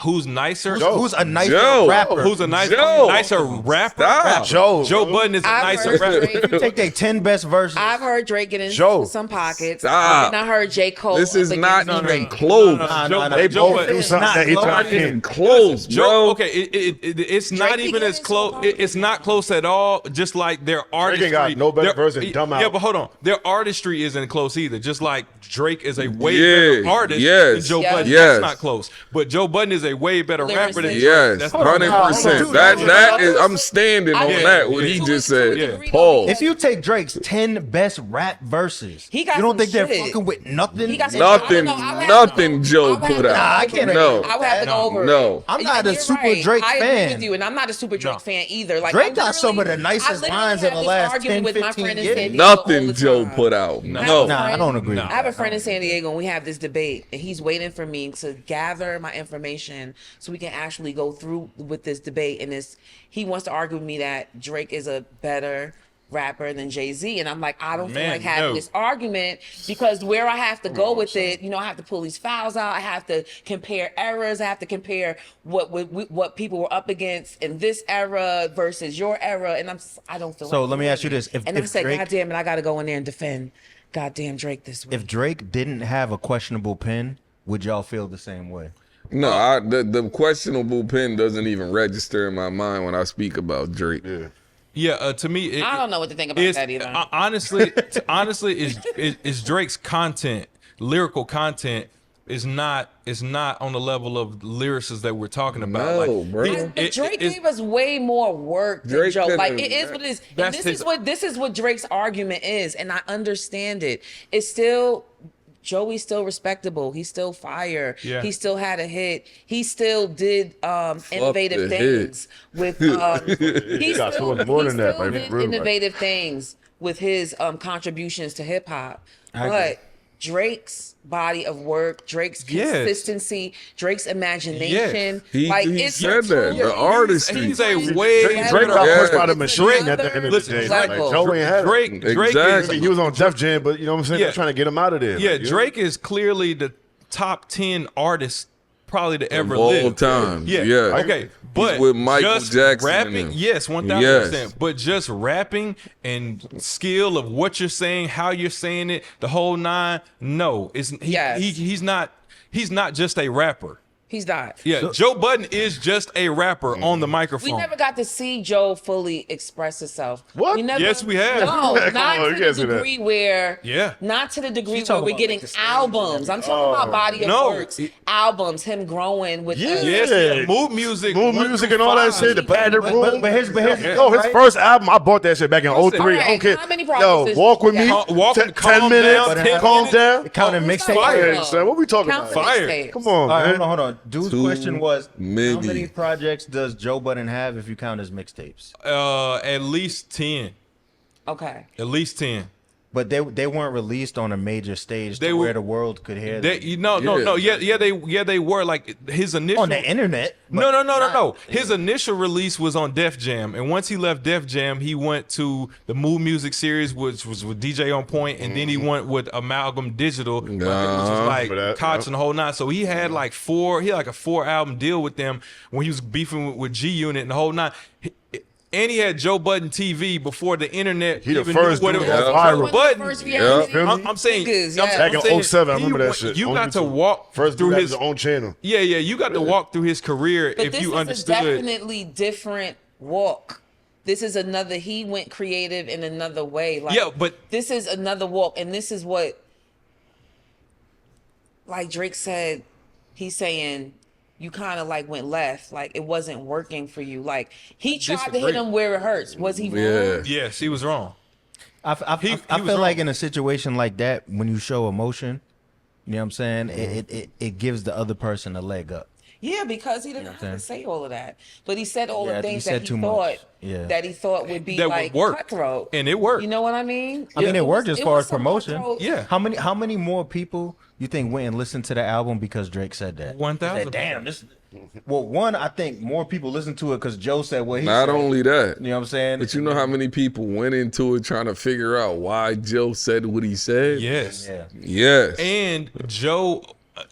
Who's nicer? Who's a nicer Joe. rapper? Who's a Joe. nicer rapper? Stop. Joe. Budden is a I've nicer heard rapper. Drake- Take their 10 best verses. I've heard Drake get into Joe. some pockets. Stop. And I heard J. Cole. This is up not against even Drake. close. Nah, They Joe both Budden- do It's something not that each close. other Not even can't. close, Joe, bro. okay, it's not Drake even be as getting close. so It's not close at all. Just like their artistry. got no better their- verse than Dumb Out. Yeah, but hold on, their artistry isn't close either. Just like Drake is a way Yeah, better artist yes, than Joe yes. Budden. Yes. That's not close. But Joe Budden is a way better rapper than Lyricist. Drake. Yes, That's 100%. Dude, That is, I'm standing on Yeah. that. What he Yeah. just said. Yeah. Paul. If you take Drake's 10 best rap verses, He got you don't some think they're shit. fucking with nothing? He got some Nothing, I don't know, I'll have nothing to- Joe I'll have put to- out. Nah, I can't No. agree. I would have to go over it. No. I'm not a You're super right. Drake I fan. agree with you, and I'm not a super Drake fan either. Like Drake I got some of the literally- nicest I literally lines in have the this last argument 10, with my 15 friend in years. San Diego all Nothing the Joe time. put out. I have a No. Nah, I don't agree. Nah. I have a friend in San Diego, and we have this debate, and he's waiting for me to gather my information so we can actually go through with this debate. And he wants to argue with me that Drake is a better rapper than Jay-Z, and I'm like, I don't feel Man, like having no. this argument because where I have to go with it, I have to pull these files out. I have to compare eras. I have to compare what people were up against in this era versus your era, and I don't feel. So like let me ask you this. and I said, Drake, God damn it, I got to go in there and defend goddamn Drake this week. if Drake didn't have a questionable pen, would y'all feel the same way? No, the questionable pen doesn't even register in my mind when I speak about Drake. Yeah, to me, I don't know what to think about it's- that either. Honestly, is Drake's content, lyrical content, is not on the level of lyricists that we're talking about. No, like, bro. But Drake gave us way more work than Drake Joe. could've- Like it is what it is. And That's this is what Drake's argument is, and I understand it. It's still Joey's still respectable. He's still fire. Yeah. He still had a hit. He still did innovative the hit. things with he got still, so much more he than that, still baby. did Really, like- innovative things with his contributions to hip hop. agree. But Drake's body of work, Drake's Yes. consistency, Drake's imagination. He it's said that. totally- The artist. He's a way Drake got Yeah. pushed by the machine at the end of the Listen, day. Drake- Like, Joe ain't had it. Drake Exactly. He was on Def Jam, but you know what I'm saying? Yeah. They're trying to get him out of there. Yeah, Like, you know? Drake is clearly the top 10 artist probably to ever all live. time. Yeah. Yeah. Okay. But with Michael just Jackson and rapping, them. yes, 1000%. Yes. But just rapping and skill of what you're saying, how you're saying it, the whole nine. No, Yes. he's not just a rapper. He's not. Yeah, Joe Budden is just a rapper on the microphone. We never got to see Joe fully express himself. What? We never, Yes, we have. No, Come not on, you to can't the say that. degree where. Yeah. Not to the degree where talking we're about, getting like, the stage albums. I'm talking about body of No. works, albums, him growing with. Yeah. us. Yes, mood music, Mood 1 music through and all that 5. shit, the padded room. But here's Yo, his right? first album, I bought that shit back in 03. All right, I don't care. how many Yo, promises- walk with me. Yeah. Walk- 10 calm minutes. down, 10 Calm minutes. down. Counting Who's mixtape. talking Fire. about? Son, what we talking Count about? Fire. mixtapes. Come on, All right, man. hold on. Dude's Too question was, how many. many projects does Joe Budden have if you count his mixtapes? At least 10. Okay. At least 10. But they weren't released on a major stage They to were- where the world could hear them. They were like his initial On the internet. No. His initial release was on Def Jam, and once he left Def Jam, he went to the Mood Music series, which was with DJ On Point, and then he went with Amalgam Digital, which was like For that, Koch yep. and the whole nine. So he had like a 4-album deal with them when he was beefing with G Unit and the whole nine. And he had Joe Budden TV before the internet. He the even first knew what dude it that was. viral. Joe Budden. First Yeah. reality Feel me? I'm saying, niggas, I'm yeah. Back in saying 07, I he remember that went- shit. You on got to YouTube. walk First through dude had his his own channel. Yeah, you got to walk through his career But if this you is understood. a definitely different walk. This is another. He went creative in another way. Like, Yeah, but- this is another walk, and this is what, like Drake said, he's saying you kind of like went left, like it wasn't working for you. Like he tried to disagree. hit him where it hurts. Was he Yeah. wrong? Yes, he was wrong. I He feel was like wrong. in a situation like that, when you show emotion, you know what I'm saying? It gives the other person a leg up. Yeah, because he didn't have to say all of that, but he said all Yeah, the he things said that he too thought much. Yeah. that he thought would be That would like work. cutthroat, And it worked. You know what I mean? I mean, it worked as it far was as some promotion. cutthroat. Yeah. How many more people you think went and listened to the album because Drake said that? 1,000%. Said, damn, this. Well, one, I think more people listened to it because Joe said what he Not said. only that, You know what I'm saying? but you know how many people went into it trying to figure out why Joe said what he said? Yes. Yeah. Yes. And Joe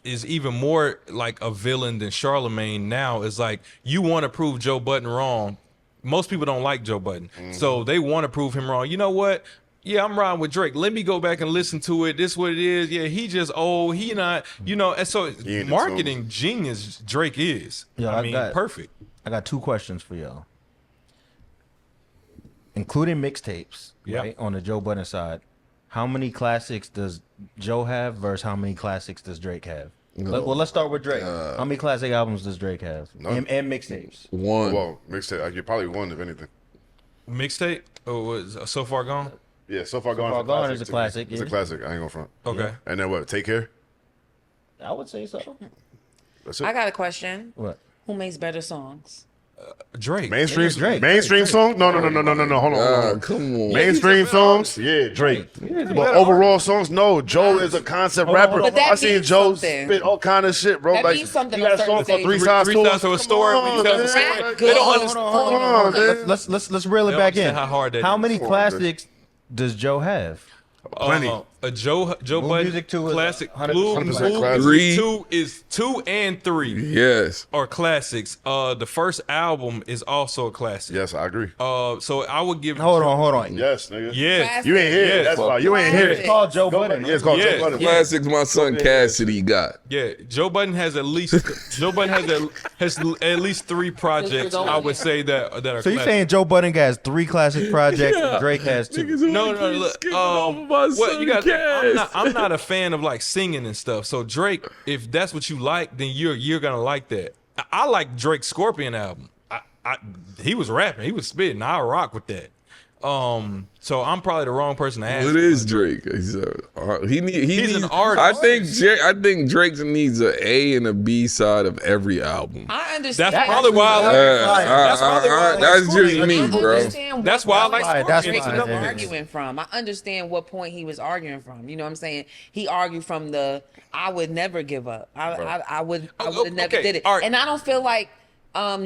is even more like a villain than Charlemagne now. Is like, you want to prove Joe Budden wrong. Most people don't like Joe Budden. So they want to prove him wrong. You know what? Yeah, I'm riding with Drake. Let me go back and listen to it. This is what it is. Yeah, he just old. He not, and so ain't the marketing genius Drake is. Yeah, I I mean, got- perfect. I got two questions for y'all. Including mixtapes, Yeah. right? On the Joe Budden side, how many classics does Joe have versus how many classics does Drake have? Well, let's start with Drake. How many classic albums does Drake have? None. And mixtapes. One. Well, mixtape. You probably won if anything. Mixtape? Oh, was So Far Gone? Yeah, So Far Gone. Far is a Gone classic is a too. classic, It's a yeah. classic. I ain't gonna front. Okay. And then what? Take Care. I would say so. That's it. I got a question. What? Who makes better songs? Drake. Mainstream, Drake. mainstream song? No. Hold on. Hold on. Come on. Mainstream songs? Yeah, Drake. But overall songs? No. Joe is a concept rapper. But that I seen means Joe something. spit all kind of shit, bro. That like, means something you got a on song certain for Three stages. Sides Three Sides to a Story. Come When on, you tell man. the story, Rap they don't good. understand. Come on, man. Let's reel it They back don't in. understand how hard that How is. many Come on, classics does Joe have? Plenty. Joe Mood Budden Music 2 is classic. 100% Blue 100% Music classic. 2 is 2 and 3 Yes. are classics. The first album is also a classic. Yes, I agree. So I would give. Hold on. Yes, nigga. Yeah. You ain't here. Yes. That's why. You ain't Classic. here. It's called Joe Budden. Yeah, it's called Yeah. Joe Budden. Classics my son Cassidy got. Yeah. Joe Budden has at least has at least 3 projects. I would say that are. So you classic. saying Joe Budden has 3 classic projects and Drake has 2? No, look. What you got to Yes. I'm not a fan of like singing and stuff. So Drake, if that's what you like, then you're gonna like that. I like Drake's Scorpion album. He was rapping, he was spitting. I rock with that. So I'm probably the wrong person to ask. What is Drake? He's an an artist. I think Drake needs an A and a B side of every album. I understand. That's probably why I like. That's just me, I bro. understand That's why I like what That's Drake fine. was Yeah. arguing from. I understand what point he was arguing from. You know what I'm saying? He argued from the I would never give up. I would have never did it. All right. And I don't feel like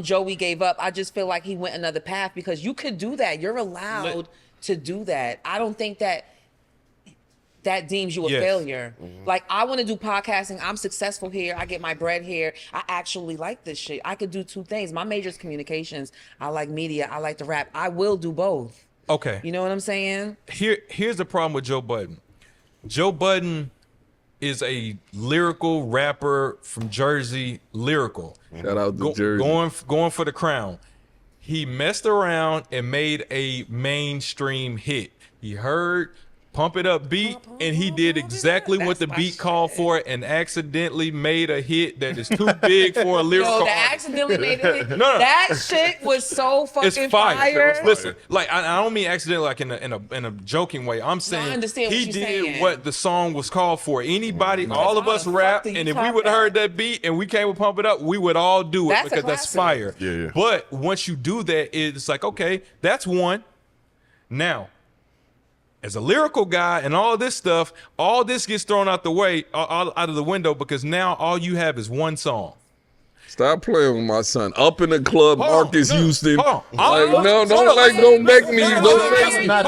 Joey gave up. I just feel like he went another path because you could do that. You're allowed to do that. I don't think that deems you a failure. Like, I want to do podcasting. I'm successful here. I get my bread here. I actually like this shit. I could do two things. My major is communications. I like media. I like to rap. I will do both. Okay. You know what I'm saying? Here's the problem with Joe Budden. Joe Budden is a lyrical rapper from Jersey, lyrical. Shout out to Jersey. Going for the crown. He messed around and made a mainstream hit. He heard Pump It Up beat, and he did exactly what the That's my beat called shit. for and accidentally made a hit that is too big for a lyrical No, that artist. accidentally made it. No. That shit was so fucking It's fire. fire. Listen, like I don't mean accidentally, like in a joking way. I'm saying understand what he you're did saying. what the song was called for. Anybody, all of How us the fuck rap, do you and if we top would have that? heard that beat and we came with Pump It Up, we would all do it That's a because that's classic. fire. Yeah. But once you do that, it's like, okay, that's one. Now, as a lyrical guy and all this stuff, all this gets thrown out the way, out of the window, because now all you have is one song. Stop playing with my son. Up in the club, Hold on, Marcus no, Houston. hold on. Like, Hold no, on, don't hold like, on. don't make me. Hold Don't on, make me. hold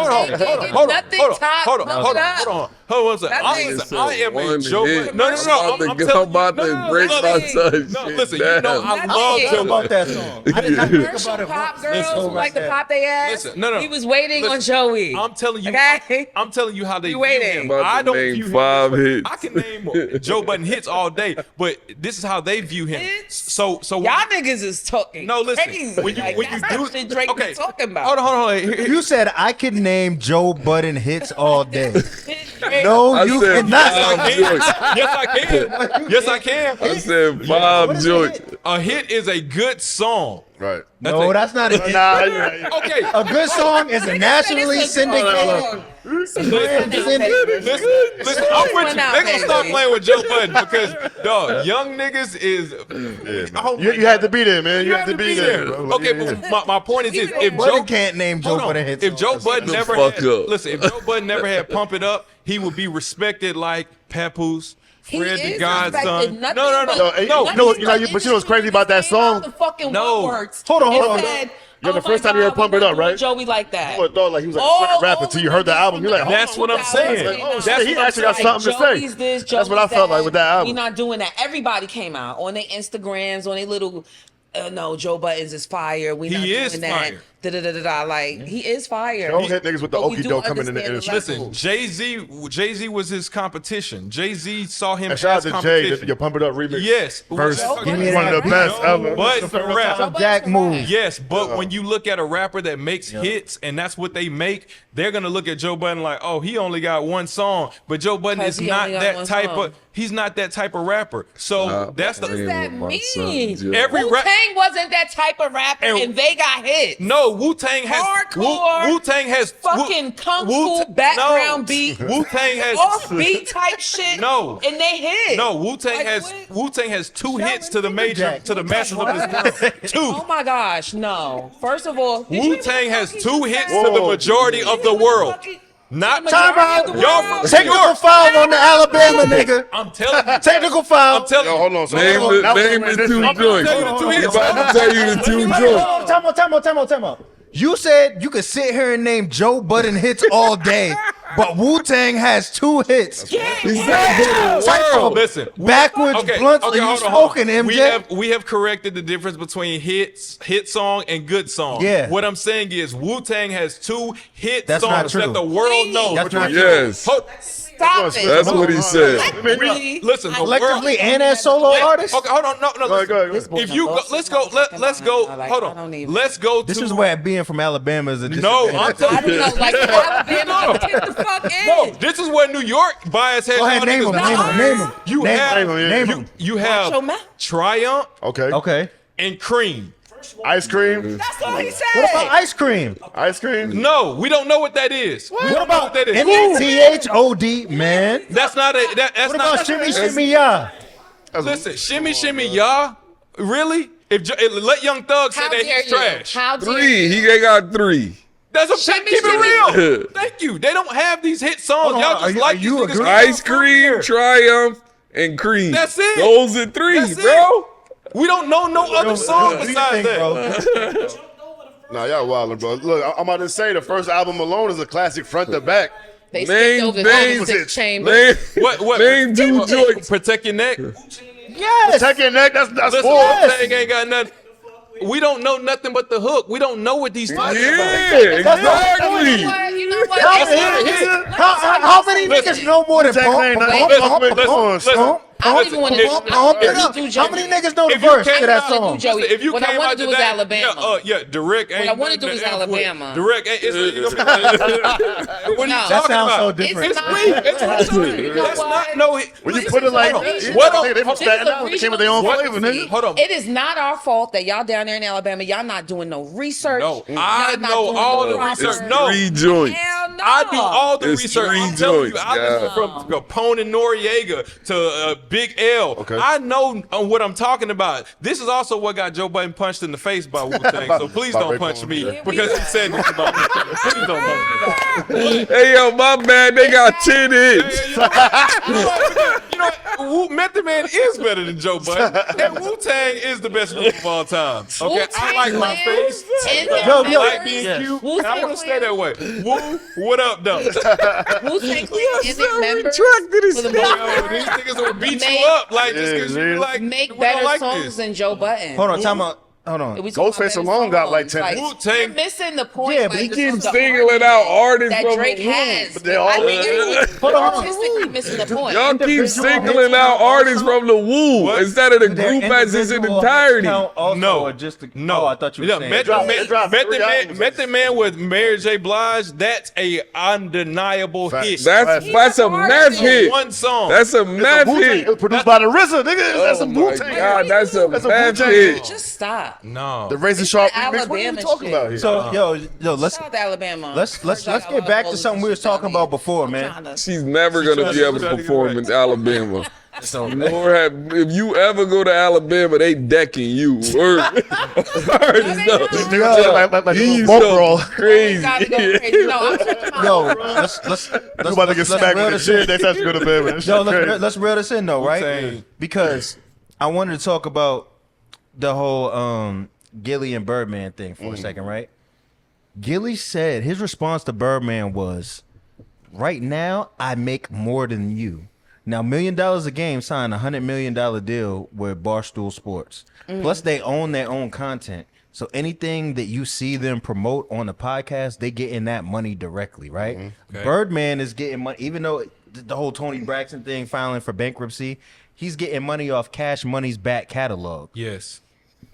on. I am a Joe Budden. No. I'm about to break my son's No, shit listen, down. you know I Nothing. love Talk Joe about Budden. that song. I did not think Commercial about it. pop girls Listen, who like to pop their ass. Listen, no. He was waiting on Listen, Joey. I'm telling you. Okay? I'm telling you how they You view waiting. him. About to I don't name view him 5 this way. hits. I can name Joe Budden hits all day, but this is how they view him. Hits? So Y'all niggas is talking. no, listen. Crazy. When you That's do what shit Drake okay, was talking about. Hold on. You said I could name Joe Budden hits all day. Drake- No, I you said cannot. 5 joints. Yes, I can. Yes, I can. I said What 5 is joints. it? A hit is a good song. Right. No, that's not it. Nah, yeah. Okay. A good song is a nationally This is a syndicated. song. Listen, I'm with you. They gonna stop playing with Joe Budden because, dog, young niggas is. Oh my You had to be there, man. You You had to be there. bro. Okay, Yeah. but my point is this: if Budden Joe can't name Joe hold on. Budden hits. If Joe all day. Budden the never fuck had, up. listen, if Joe Budden never had Pump It Up, he would be respected like Papoose, He Fred the is Godson. respected. Nothing No. but- No, hey, No. you know but you know what's crazy about that song? The fucking No. words. Hold on. It said, Yo, the "Oh first my time you heard God, Pump we're It Up, not doing right? Joey like that. You would have thought like he was like a All fucking rapper until you heard the album. You're like, oh, That's what I'm saying. like, oh, That's shit, he what I'm actually got saying. something to say. Joey's this, That's what I Joey's felt that. like with that album. We not doing that. Everybody came out on their Instagrams, on their little. No, Joe Budden's is fire. We not He doing is that. fire. Like he is fire. Don't hit niggas with the But we okie do doke coming in the understand industry. level. Listen, Jay-Z was his competition. Jay-Z saw him And as shout out to Jay, competition. your Pump It Up remix. Yes. Verse. Joe Budden One of the is best right. ever. But for rap. Joe Budden's Jack right. move. Yes, but when you look at a rapper that makes hits and that's what they make, they're gonna look at Joe Budden like, oh, he only got one song. But Joe Budden 'Cause is he not only got that one type song. of. He's not that type of rapper. So that's What does the. that with my son, mean? Joe. Every rap- Wu-Tang wasn't that type of rapper, and they got hits. No, Wu-Tang has Hardcore, Wu-Tang has fucking kung fu background beat. Wu-Tang has Offbeat type shit. No. and they hit. no Wu-Tang Like, has what? Wu-Tang has 2 Shout hits out to the to major Jack. to the masters of his 2. Oh my gosh, no. First of all, did you Wu-Tang even has fucking 2 say hits that? to the majority of the world. Not Time out. Y'all from New Technical York. foul on the Alabama nigga. I'm telling you. Technical foul. I'm telling Yo, you. hold on. So Name the 2 joints. tell you the 2 hits. I'm about to tell you the 2 joints. Time out. You said you could sit here and name Joe Budden hits all day, but Wu-Tang has 2 hits. He's not hitting the world. Listen. Backwards blunts, are you hold on. smoking, MJ? We have corrected the difference between hit song, and good song. Yeah. What I'm saying is Wu-Tang has 2 hit That's not songs true. that the world knows. That's not true. Yes. Hold- Stop it. That's what he said. Collectively, Listen, the Collectively world- and as solo artists. Okay, hold on. No. Go Listen. ahead. If you go, let's go. Let's go. Like, Hold I don't on. even- Let's go. This to, is where being from Alabama is a No, disadvantage. I'm I telling don't you. know, like Alabama, get the fuck in. No, this is where New York bias has Go ahead, y'all name niggas them. down. Name them. You Name have them, yeah. Name you, them. you Watch have your mouth. Triumph Okay. Okay. and Cream. Ice cream. That's all he What about said. ice cream? Ice cream. No, we don't know what that is. We What don't know about what that is. MTHOD, man? That's not a. That's What not. about shimmy shimmy ya? Listen, shimmy shimmy y'all. Really? If let Young Thug say How that dare he's you? trash. How dare 3. you? He got 3. That's a Shimmy, keep shimmy. it real. Thank you. They don't have these hit songs. Hold on, Y'all are just you- like are these you niggas. agree? Ice cream, Triumph, and Cream. That's it. Those are 3, That's it. bro. We don't know no other song What do you besides think, that. bro? Nah, y'all wildin', bro. Look, I'm about to say the first album alone is a classic front to back. They Name- skipped over name- the six chamber. Man, What? Name 2 joints. Protect your neck. Yes. Protect your neck. That's Listen, four. Wu-Tang ain't got nothing. We don't know nothing but the hook. We don't know what these songs Yeah, You know exactly. what? You know what? How many niggas know more than Wu-Tang pump, ain't pump, nothing. pump, Listen, pump, listen, pump, listen. pump, I don't even want to pump, do. pump I it don't up? do How many Joey. niggas know the If you verse came to that out- song? do Joey. If you What I came wanna out do is today, Alabama. Yeah, Direct ain't. What I wanna nothing do is to F with. Alabama. Direct ain't. What are you No. talking That sounds about? so different. It's weak. It's You know That's what? not no. When you This put it is like, a they regional- What from else? this is Staten a Island. They came with their own regional flavor, democracy. nigga. Hold on. It is not our fault that y'all down there in Alabama, y'all not doing no research. No, Y'all I not know doing all no the proper- research. No. 3 joints. Hell no. I do all the It's research. 3 I'm telling you, joints, I listen yeah. from Capone and Noriega to Big L. Okay. I know what I'm talking about. This is also what got Joe Budden punched in the face by Wu-Tang. So please By don't Ray punch Paul, me yeah. because he said this about me. Please don't punch me. Hey, yo, my bad. They got 10 hits. You know what? Method Man is better than Joe Budden. And Wu-Tang is the best group of all time. Okay, I like my face. Yo, I yo, like being yes. cute. Wu-Tang I want to stay that way. Woo, what up, though? Wu-Tang Clan and their members retracted his for the Yo, most these part, niggas will beat Make- you up like just Yeah, because you man. like make we better don't like songs this. than Joe Budden. Hold on, time out. Hold on. We talking about Ghostface better alone got like songs. 10. Wu-Tang- You're missing the point. Yeah, but like, he this keeps is the singling argument out artists that from Drake the has. But they all- I think you're Hold on. artistically missing the point. Y'all keep Individual singling hits out count artists also? from the Wu What? instead of the Their group as its individual entirety. count also, No. or just the, No, Oh, I thought you were saying. They dropped 3 albums. Method Man with Mary J. Blige. That's a undeniable Facts. hit. That's a an meth artist. hit. One song. That's a It's a meth Wu-Tang. hit. It was produced by the RZA, nigga. That's Oh a my Wu-Tang. God, that's a That's a meth Wu-Tang hit. hit. Just stop. no. The Razor Sharp the remix. What are you Alabama talking shit. about here? So, yo, let's Shout out to Alabama. let's get back to something we was talking about before, man. She's never gonna be able to perform in Alabama. So, Or if you ever go to Alabama, they decking you. Word. Word is no. Like He's Bolt so roll. crazy. Gotta go crazy. No, I'm talking about yo, let's You about to get smacked reel with the this shit. They said you go to bed with it. Yo, let's reel this in though, right? Wu-Tang. Because I wanted to talk about the whole Gillie and Birdman thing for a second, right? Gillie said his response to Birdman was, "Right now, I make more than you." Now, $1 million a game signed a $100 million deal with Barstool Sports. Plus, they own their own content. So anything that you see them promote on the podcast, they getting that money directly, right? Okay. Birdman is getting money, even though the whole Tony Braxton thing filing for bankruptcy, he's getting money off Cash Money's back catalog. Yes.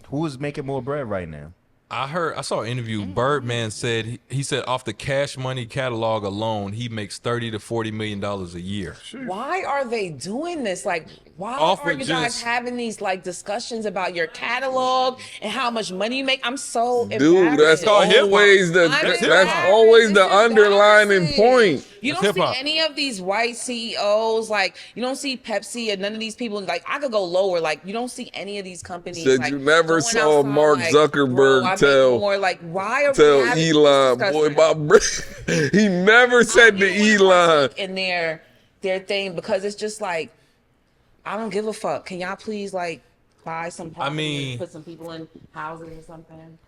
Who is making more bread right now? I saw an interview. Birdman said he said off the Cash Money catalog alone, he makes $30 to $40 million a year. why are they doing this? Like, why Off are of you guys just- having these like discussions about your catalog and how much money you make? I'm so Dude, embarrassed. that's called hip-hop. always the I'm that's embarrassed. always the It's underlining embarrassing. point. You It's don't see hip-hop. any of these white CEOs, like you don't see Pepsi and none of these people. Like I could go lower. Like you don't see any of these companies. Said like, you never going saw outside, Mark like, Zuckerberg bro, I make tell- more. Like why are we Tell having Elon, this boy, discussion? my he never said to I don't even Elon. wanna partake in their thing because it's just like I don't give a fuck. Can y'all please like buy some property mean- and put some people in houses or something?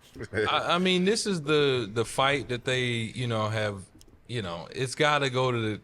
I mean, this is the fight that they, have, it's got to go to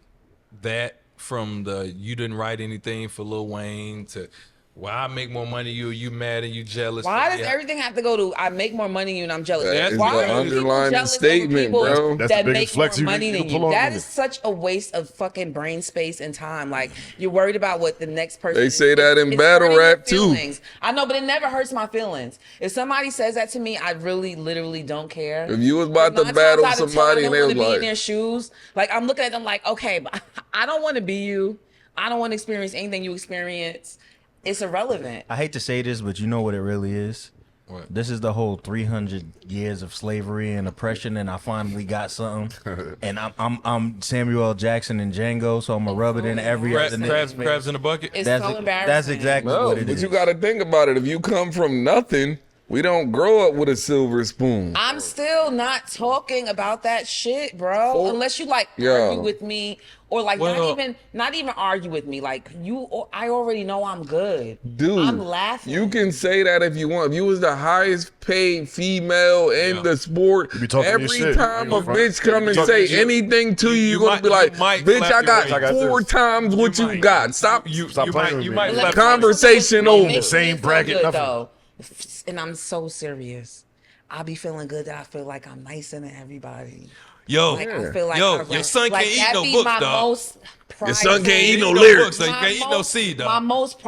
that from the you didn't write anything for Lil Wayne to Well, I make more money than you mad and you jealous. Why does Yeah. everything have to go to I make more money than you and I'm jealous? That is Why the are people underlying jealous statement, over people bro. That's the that biggest make flex more you money can than you? pull on That niggas. is such a waste of fucking brain space and time. Like you're worried about what the next person. They say that in it's battle hurting your rap, too. feelings. I know, but it never hurts my feelings. If somebody says that to me, I really, literally don't care. If you was about to 9 times battle out of 10, somebody I and don't they want was to be in like, their shoes. Like I'm looking at them like, okay, but I don't want to be you. I don't want to experience anything you experience. It's irrelevant. I hate to say this, but you know what it really is? What? This is the whole 300 years of slavery and oppression, and I finally got something. And I'm Samuel L. Jackson and Django, so I'm gonna rub it in every other Crabs, nigga. crabs in the bucket. It's That's so embarrassing. that's exactly no, what it but is. you got to think about it. If you come from nothing, we don't grow up with a silver spoon. I'm still not talking about that shit, bro. Oh, Unless you like yeah. argue with me or like Well- not even argue with me. Like I already know I'm good. Dude, I'm laughing. you can say that if you want. If you was the highest paid female in the sport, be talking your every shit. time You a know, front. bitch come You and talking say your shit. anything to you, You you're gonna might- be like, you might bitch, flap I your got face. I got 4 this. times what you might. got. Stop. Stop playing with you me. might Let flap me- Conversation let me over. feel Same bracket, good, nothing. though. And I'm so serious. I be feeling good that I feel like I'm nicer than everybody. Yo, Like I feel like yo, I your rap- son like, can't that eat no be books, my dog. most Your son can't eat no Eat no lyrics. books, so you my can't eat no most- seed, My dog. most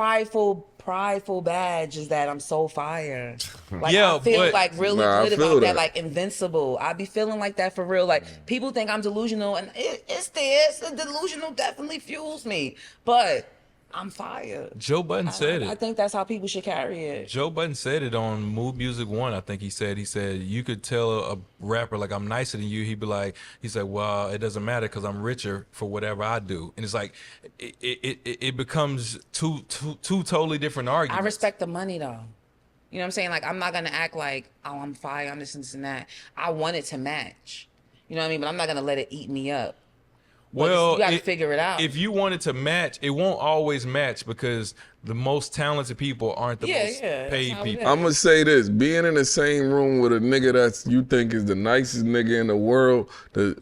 prideful badge is that I'm so fire. Like Yeah, I feel but- like really Nah, I good feel about that. that, like invincible. I be feeling like that for real. Like people think I'm delusional, and it's there. It's delusional definitely fuels me, but I'm fire. Joe Budden said I it. think that's how people should carry it. Joe Budden said it on Move Music 1. I think he said you could tell a rapper like I'm nicer than you. He'd be like, he said, well, it doesn't matter because I'm richer for whatever I do. And it's like it becomes two totally different arguments. I respect the money though. You know what I'm saying? Like I'm not gonna act like, oh, I'm fire on this and this and that. I want it to match. You know what I mean? But I'm not gonna let it eat me up. But Well, you gotta figure it out. If you want it to match, it won't always match because the most talented people aren't the most that's paid how it people. is. I'm gonna say this: being in the same room with a nigga that's you think is the nicest nigga in the world, that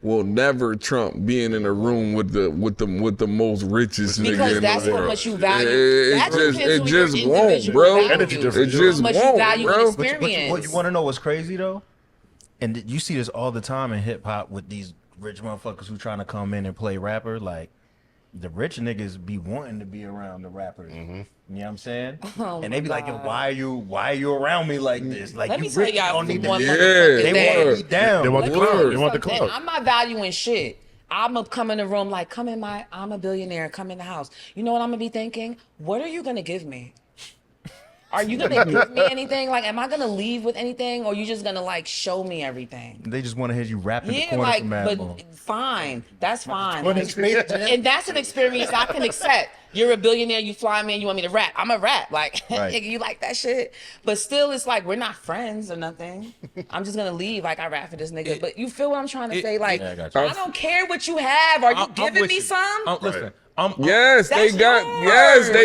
will never trump being in a room with the most richest nigga Because in that's the how world. much you value. It That just depends on your won't, individual bro. value. Energy difference. It just How much you won't, value bro. and experience. What you want to know what's crazy though, and you see this all the time in hip hop with these rich motherfuckers who trying to come in and play rapper. Like the rich niggas be wanting to be around the rappers. You know what I'm saying? Oh And they my be like, yo, God. why are you around me like this? Like Let you me tell rich, you y'all don't need to one be. Yeah, motherfucking They thing. want to be down. They want the Let me tell clout. you They want the something. clout. I'm not valuing shit. I'm gonna come in the room like, I'm a billionaire, come in the house. You know what I'm gonna be thinking? What are you gonna give me? Are you gonna give me anything? Like, am I gonna leave with anything, or you just gonna like show me everything? They just want to hear you rap in the Yeah, corner like, from Mad but Ball. fine, that's fine. Corner space jam. And that's an experience I can accept. You're a billionaire, you fly me, and you want me to rap. I'm a rap, like Right. nigga, you like that shit. But still, it's like we're not friends or nothing. I'm just gonna leave like I rap for this nigga. But you feel what I'm trying to say? Like Yeah, I got you. I don't care what you have. Are you I'm giving with me you. some? Listen, Yes, That's they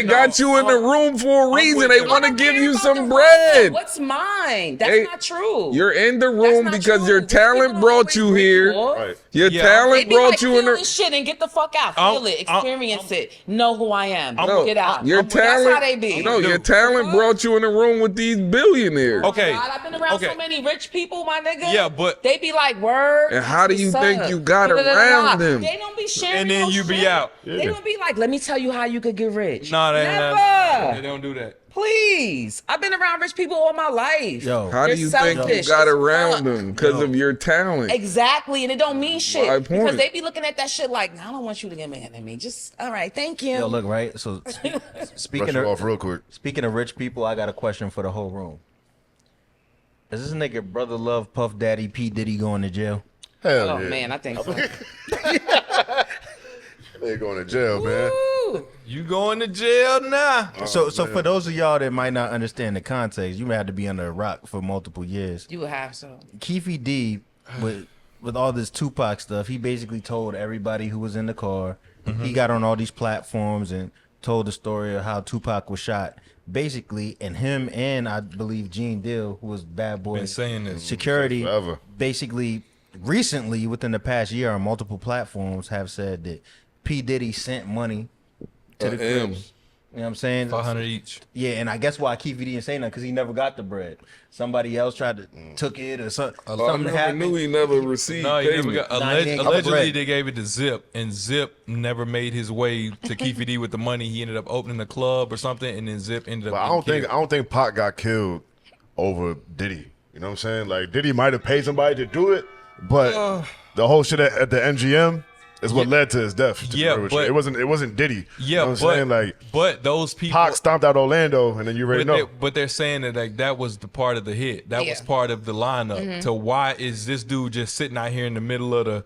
yours. got you in the room for a reason. with They you. want I to don't give care you about some the bread. room. What's mine? That's Hey, not true. You're in the That's room not because true. your These talent people brought always you bring here. up. Right. Your Yeah. They talent be brought like, you feel in the. this shit and get the fuck out. Feel it, experience it, know who I am. No, Get out. Your That's how talent. they be. No, your Dude. talent brought you in the room with these billionaires. Okay. God, I've been around Okay. so many rich people, my nigga. Yeah, but- they be like, word. And how do what's you think up? you got Da-da-da-da-da. around them? They don't be sharing. And then no you be shit. out. They don't be like, let me tell you how you could get rich. No, they Never. don't do that. Please. I've been around rich people all my life. Yo. How do They're you think you selfish got as around fuck. them? Because of your talent. Exactly, and it don't mean shit My because point. they be looking at that shit like, I don't want you to get mad at me. Just all right, thank you. Yo, look, right? So Brush speaking it off of real quick. rich people, I got a question for the whole room. Is this nigga Brother Love Puff Daddy P Diddy going to jail? Hell Oh yeah. man, I think so. They going to jail, man. Woo. You going to jail now? So for those of y'all that might not understand the context, you may have to be under a rock for multiple years. You would have so. Keefy D, with all this Tupac stuff, he basically told everybody who was in the car. He got on all these platforms and told the story of how Tupac was shot. Basically, and him and I believe Gene Deal, who was Bad Boy Been saying this. Security, Forever. basically recently within the past year on multiple platforms have said that P Diddy sent money to the him. Crips You know what I'm saying? 500 each. Yeah, and I guess why Keefe didn't say nothing because he never got the bread. Somebody else tried to took it or something. I Something never happened. knew he never received No, he never payment. got. Nah, he ain't got the Allegedly, bread. they gave it to Zip, and Zip never made his way to Keefe D with the money. He ended up opening a club or something, and then Zip ended up. But I don't think Pac got killed over Diddy. You know what I'm saying? Like Diddy might have paid somebody to do it, but the whole shit at the MGM is what led to his death. To Yeah, be real with but- you. it wasn't Diddy. Yeah, you know what I'm saying? Like but those people. Pac stomped out Orlando, and then you already know. But they're saying that like that was the part of the hit. That was part of the lineup. So why is this dude just sitting out here in the middle of the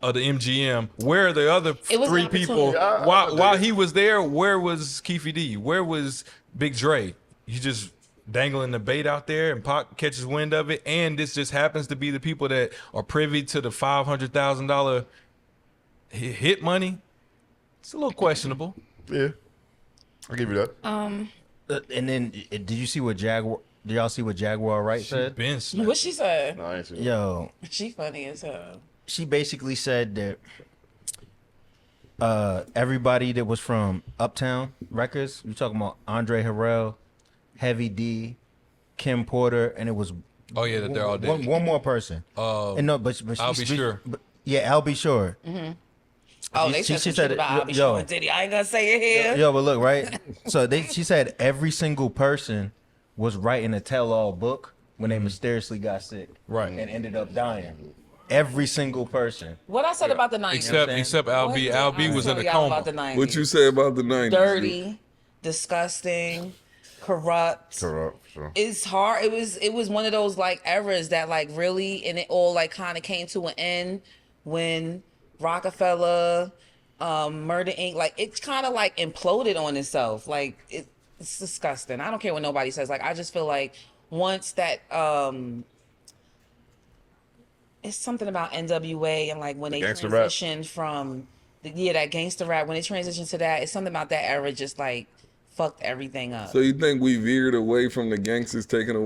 MGM? Where are the other It was three an people? opportunity. While he was there, where was Keefe D? Where was Big Dre? You just dangling the bait out there, and Pac catches wind of it, and this just happens to be the people that are privy to the $500,000 hit money. It's a little questionable. Yeah, I'll give you that. And then did you see what Jaguar? Did y'all see what Jaguar Wright said? Ben Snap. What she said? No, I ain't seen it. Yo, She funny as hell. she basically said that everybody that was from Uptown Records, you talking about Andre Harrell, Heavy D, Kim Porter, and it was Oh yeah, that they're all dead. one more person. And no, but I'll Be Sure. Yeah, I'll be sure. Oh, they She said some said shit it- about I'll be yo. showing Diddy. I ain't gonna say it here. Yo, but look, right? So she said every single person was writing a tell-all book when they mysteriously got sick, Right. and ended up dying. Every single person. What I said about the 90s. Except Al B. Al B was in a About coma. the 90s. What you say about the 90s? Dirty, disgusting, corrupt. Corrupt, sure. It's hard. It was one of those like eras that like really, and it all like kind of came to an end when Rockefeller, Murder Inc. Like it's kind of like imploded on itself. Like it's disgusting. I don't care what nobody says. Like I just feel like once that it's something about NWA and like when they gangster rap. transitioned from that gangster rap, when they transitioned to that, it's something about that era just like fucked everything up. So you think we veered away from the gangsters taking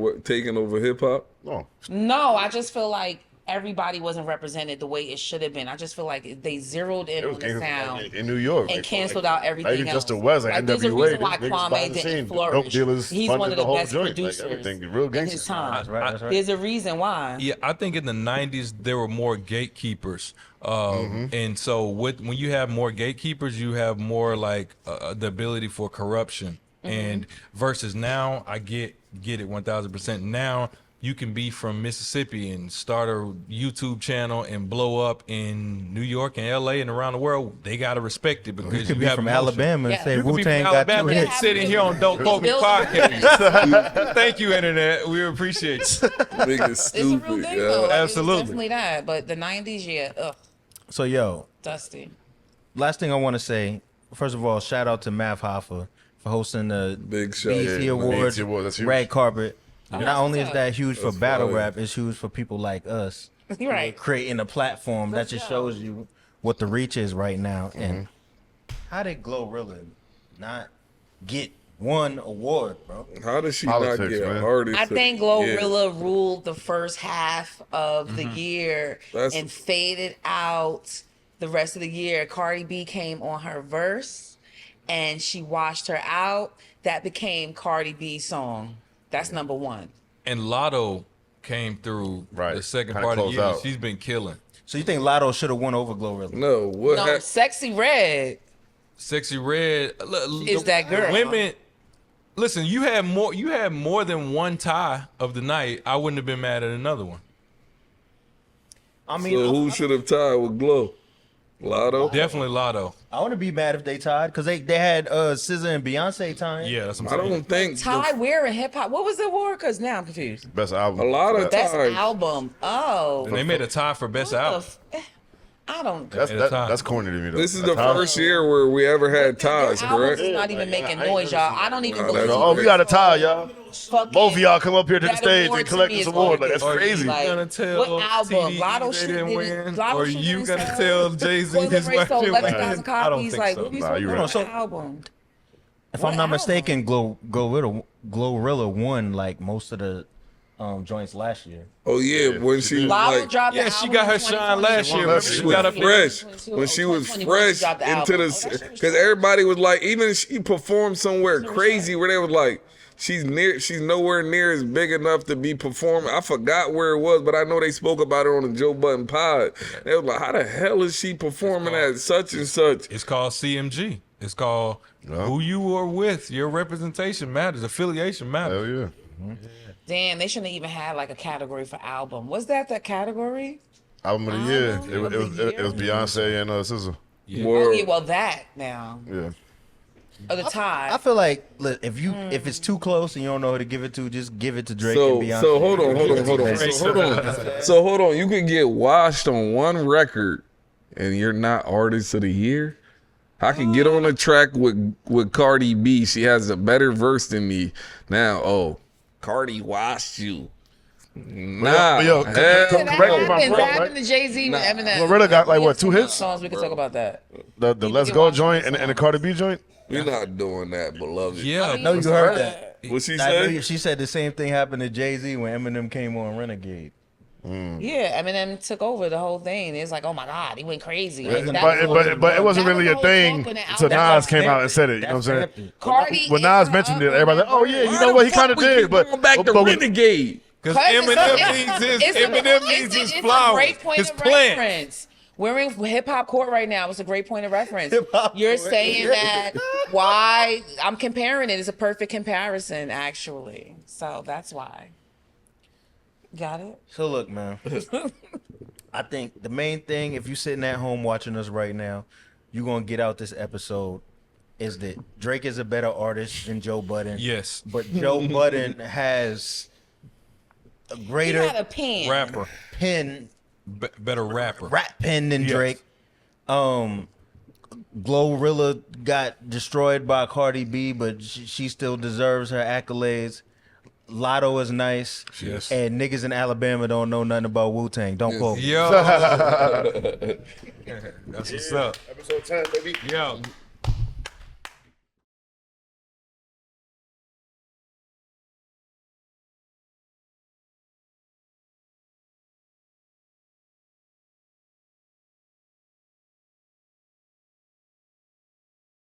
over hip hop? No, No, I just feel like everybody wasn't represented the way it should have been. I just feel like they zeroed in it was on the gangster sound in New York and like, canceled like, out everything not even else. just the West, like there's a NWA. reason why niggas Kwame behind the didn't scene, flourish. dope dealers He's funded one of the whole best joint, producers like everything, real in gangster. his time. That's right. That's right. There's a reason why. Yeah, I think in the 90s there were more gatekeepers. And so when you have more gatekeepers, you have more like the ability for corruption. And versus now, I get it 1000%. Now you can be from Mississippi and start a YouTube channel and blow up in New York and LA and around the world. They gotta respect it because You you could be have from emotion. Alabama and Yeah. say You could be from Wu-Tang got two Alabama and hits. sitting here on Don't Quote Me Build- podcast. Thank you, internet. We appreciate you. Niggas It's a real stupid, thing yeah. though. Like, Absolutely. It was definitely that. But the 90s, yeah, ugh, So yo, dusty. last thing I want to say. First of all, shout out to Math Hoffa for hosting the Big shout. BET Yeah, Awards, BET Awards, that's huge. red carpet. Not that's only what's is up. that huge for That's battle fire. rap, it's huge for people like us. You're right. Creating a platform that just shows you what the reach is right now. And how did Glorilla not get one award, bro? How does she Politics, not get man. artist? I think Glorilla ruled the first half of the year That's- and faded out the rest of the year. Cardi B came on her verse and she washed her out. That became Cardi B's song. That's number one. And Lotto came through Right. the second Kinda part of the closed year. out. She's been killing. So you think Lotto should have won over Glorilla? No, what No, hap- Sexy Red Sexy Red is that girl. Women, listen. You had more than one tie of the night. I wouldn't have been mad at another one. I mean, So who should have tied with Glow? Lotto? Definitely Lotto. I wouldn't be mad if they tied because they had SZA and Beyonce tying. Yeah, that's what I I'm saying. don't think Ty Ware in hip hop. What was the award? Because now I'm confused. Best album. A lot of Best ties. album. Oh. And they made a tie for best What the album. I don't. That's corny to me though. This is A the tie? first year where we ever had ties, Their albums correct? is not even making noise, y'all. I don't even Nah, believe. that's- Oh, we got a tie, y'all. Fucking- Both of y'all come up here to the that stage award and to collect me this is award. Like, bogus. that's Are crazy. you Like, gonna tell what album? TDE Lotto they shit didn't didn't- win? Lotto Or shit you didn't gonna sell. tell Jay-Z Spoiler his Rate sold wife? 11,000 I don't copies. think Like, so. what we Nah, supposed you to right. do with the album? If What I'm not album? mistaken, Glorilla won like most of the joints last year. Oh yeah, when she Lotto like dropped the Yeah, she album got her in shine 2020. last year. Remember, she she was got up fresh. there. When she was 2021, fresh she dropped the into album. the, Oh, that shit was because dope. everybody was like, even she performed somewhere crazy where they was like, she's nowhere near as big enough to be performing. I forgot where it was, but I know they spoke about it on the Joe Budden pod. They was like, how the hell is she performing at such and such? It's called CMG. It's called who you are with. Your representation matters. Affiliation matters. Hell yeah. Damn, they shouldn't even had like a category for album. Was that the category? Album of the year. Album It of was the it was year? Beyonce and SZA. Oh Word. yeah, well that now. Yeah. Or the tie. I feel like look, if it's too close and you don't know who to give it to, just give it to Drake So and Beyonce. so hold on. So hold on. You can get washed on one record, and you're not artist of the year. I can get on a track with Cardi B. She has a better verse than me. Now, Cardi washed you. Nah, but yo, hell That correct me if I'm happened. wrong, That right? happened to Jay-Z with Eminem. Glorilla got, like, We what, have 2 some hits? Songs we can talk about that. The Let's Go joint and the Cardi B joint. we're not doing that, beloved. Yeah. No, you heard that. What she I know say? she said the same thing happened to Jay-Z when Eminem came on Renegade. Yeah, Eminem took over the whole thing. It's like, oh my God, he went crazy. But That was- it wasn't that really was a the whole thing talk when the until album- Nas came out and said it. You know what I'm saying? That's Cardi When is Nas her mentioned it, up everybody like, on oh that yeah, you Why know the what he fuck kind of we did, keep but going back to but- Renegade. Because Cause Eminem it's- means his it's a- Eminem means it's- his it's a flowers, great point his of plant. reference. We're in hip hop court right now. It's a great point of reference. Hip-hop You're court. saying that why I'm comparing it is a perfect comparison, actually. So that's why. Got it? So look, man. I think the main thing, if you're sitting at home watching us right now, you're gonna get out this episode is that Drake is a better artist than Joe Budden. Yes. But Joe Budden has a He greater got a pen. Rapper. pen, Better rapper. rap pen than Yes. Drake. Glorilla got destroyed by Cardi B, but she still deserves her accolades. Lotto is nice. Yes. And niggas in Alabama don't know nothing about Wu-Tang. Don't quote me. Yo. That's what's up. Episode 10, baby. Yo.